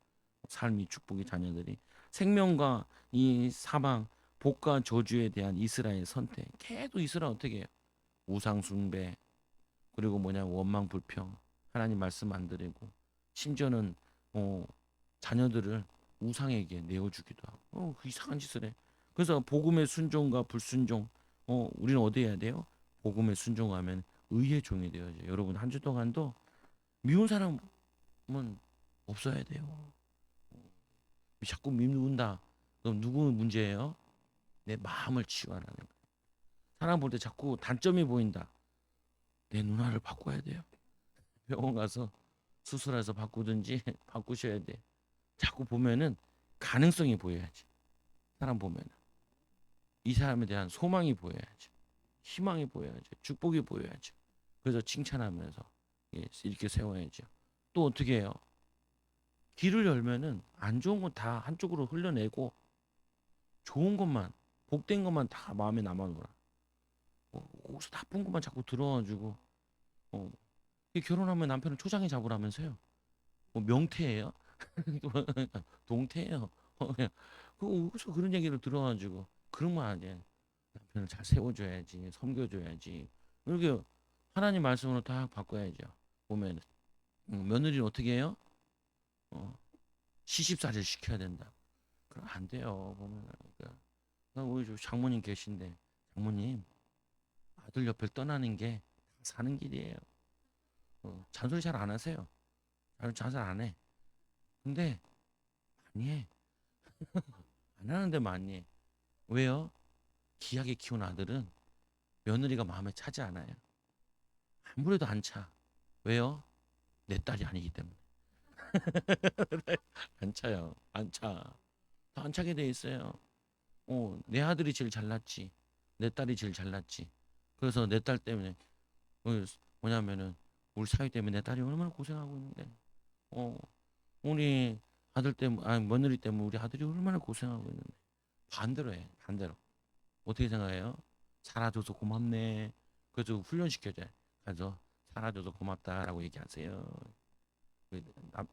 삶이 축복의 자녀들이 생명과 이 사망 복과 저주에 대한 이스라엘 선택 계속 이스라엘 어떻게 해요? 우상 숭배 그리고 뭐냐 원망 불평 하나님 말씀 안 드리고 심지어는 어, 자녀들을 우상에게 내어주기도 하고 그 이상한 짓을 해. 그래서 복음의 순종과 불순종 우리는 어디 해야 돼요? 복음의 순종하면 의의 종이 되어야죠. 여러분 한 주 동안도 미운 사람은 없어야 돼요. 자꾸 미운다. 그럼 누구 문제예요? 내 마음을 치유하라는 거예요. 사람 볼 때 자꾸 단점이 보인다. 내 누나를 바꿔야 돼요. 병원 가서 수술해서 바꾸든지 바꾸셔야 돼. 자꾸 보면은 가능성이 보여야지. 사람 보면은 이 사람에 대한 소망이 보여야지. 희망이 보여야지. 축복이 보여야지. 그래서 칭찬하면서 이렇게 세워야죠. 또 어떻게 해요? 길을 열면은 안 좋은 건 다 한쪽으로 흘려내고 좋은 것만 복된 것만 다 마음에 남아놓으라. 거기서 나쁜 것만 자꾸 들어가지고 어, 결혼하면 남편을 초장에 잡으라면서요. 뭐 명태예요? 동태예요. 그래서 그런 얘기를 들어가지고 그러면 안 돼. 남편을 잘 세워줘야지, 섬겨줘야지. 이렇게 하나님 말씀으로 다 바꿔야죠. 보면 며느리는 어떻게 해요? 어, 시집살이를 시켜야 된다. 그럼 안 돼요. 보면 그러니까 우리 장모님 계신데 장모님 아들 옆을 떠나는 게 사는 길이에요. 잔소리 잘 안 하세요. 잔소리 안 해. 근데 많이 해. 안 하는데 많이 해. 왜요? 귀하게 키운 아들은 며느리가 마음에 차지 않아요. 아무래도 안 차. 왜요? 내 딸이 아니기 때문에. 안 차요. 안 차. 더 안 차게 돼 있어요. 내 아들이 제일 잘났지. 내 딸이 제일 잘났지. 그래서 내 딸 때문에 어, 뭐냐면은 우리 사위 때문에 내 딸이 얼마나 고생하고 있는데. 어, 우리 아들 때문에, 아 며느리 때문에 우리 아들이 얼마나 고생하고 있는데 반대로 해. 반대로. 어떻게 생각해요? 살아줘서 고맙네. 그래서 훈련시켜줘요. 그래서 살아줘서 고맙다라고 얘기하세요.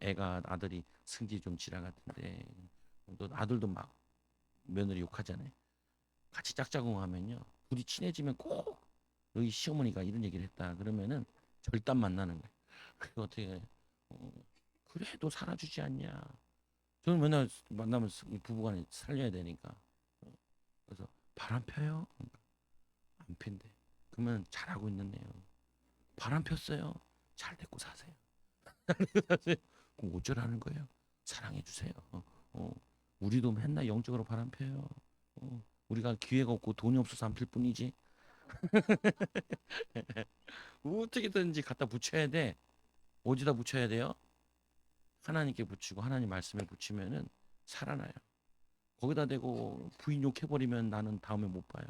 애가 아들이 승질 좀 지랄 같은데 또 아들도 막 며느리 욕하잖아요. 같이 짝짝꿍 하면요. 둘이 친해지면 꼭 너희 시어머니가 이런 얘기를 했다. 그러면은 절단 만나는 거예요. 그거 어떻게 해? 어, 그래도 살아주지 않냐. 저는 맨날 만나면 부부간에 살려야 되니까. 그래서 바람 펴요? 안 핀대. 그러면 잘하고 있는데요. 바람 폈어요. 잘 됐고 사세요. 그럼 어쩌라는 거예요? 사랑해 주세요. 어. 우리도 맨날 영적으로 바람 펴요. 우리가 기회가 없고 돈이 없어서 안 필 뿐이지. 어떻게든지 갖다 붙여야 돼. 어디다 붙여야 돼요? 하나님께 붙이고 하나님 말씀에 붙이면은 살아나요. 거기다 대고 부인 욕해버리면 나는 다음에 못 봐요.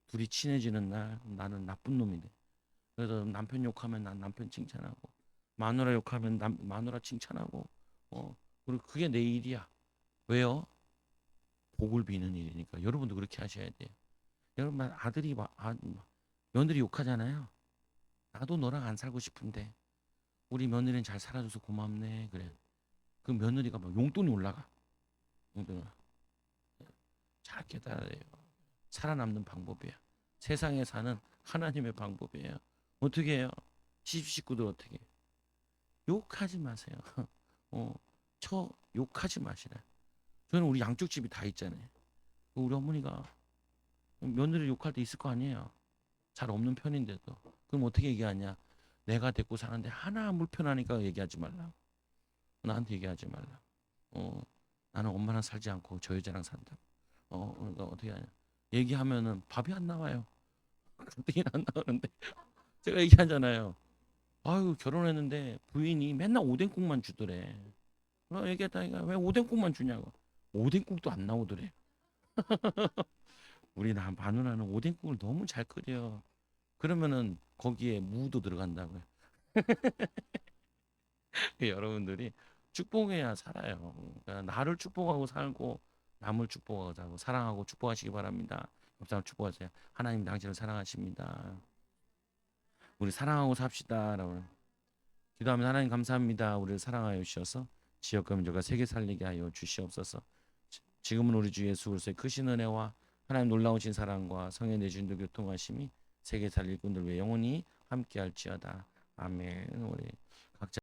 둘이 친해지는 날 나는 나쁜 놈이 돼. 그래서 남편 욕하면 난 남편 칭찬하고 마누라 욕하면 마누라 칭찬하고 그리고 그게 내 일이야. 왜요? 복을 비는 일이니까. 여러분도 그렇게 하셔야 돼요. 여러분 아들이 며느리 욕하잖아요. 나도 너랑 안 살고 싶은데 우리 며느리는 잘 살아줘서 고맙네. 그래. 그 며느리가 막 용돈이 올라가. 용돈이 잘 깨달아야 돼요. 살아남는 방법이야. 세상에 사는 하나님의 방법이에요. 어떻게 해요? 시집 식구들 어떻게 해요? 욕하지 마세요. 어, 욕하지 마시라. 저는 우리 양쪽 집이 다 있잖아요. 우리 어머니가 며느리 욕할 때 있을 거 아니에요. 잘 없는 편인데도. 그럼 어떻게 얘기하냐? 내가 데리고 사는데 하나 불편하니까 얘기하지 말라. 나한테 얘기하지 말라. 어, 나는 엄마랑 살지 않고 저 여자랑 산다. 그러니까 어떻게 하냐? 얘기하면은 밥이 안 나와요. 가뜩이 안 나오는데 제가 얘기하잖아요. 아유 결혼했는데 부인이 맨날 오뎅국만 주더래. 얘기했다니까 왜 오뎅국만 주냐고. 오뎅국도 안 나오더래. 우리 마누라는 오뎅국을 너무 잘 끓여. 그러면은 거기에 무도 들어간다고요. 여러분들이 축복해야 살아요. 그러니까 나를 축복하고 살고 남을 축복하고 살고 사랑하고 축복하시기 바랍니다. 옆사람 축복하세요. 하나님 당신을 사랑하십니다. 우리 사랑하고 삽시다라고 기도하면 하나님 감사합니다. 우리를 사랑하여 주셔서 지역과 민족과 세계 살리게 하여 주시옵소서. 지금은 우리 주 예수 그리스도의 크신 은혜와 하나님 놀라우신 사랑과 성의 내주인도 교통하심이 세계 살릴 분들 외 영원히 함께할지어다. 아멘. 우리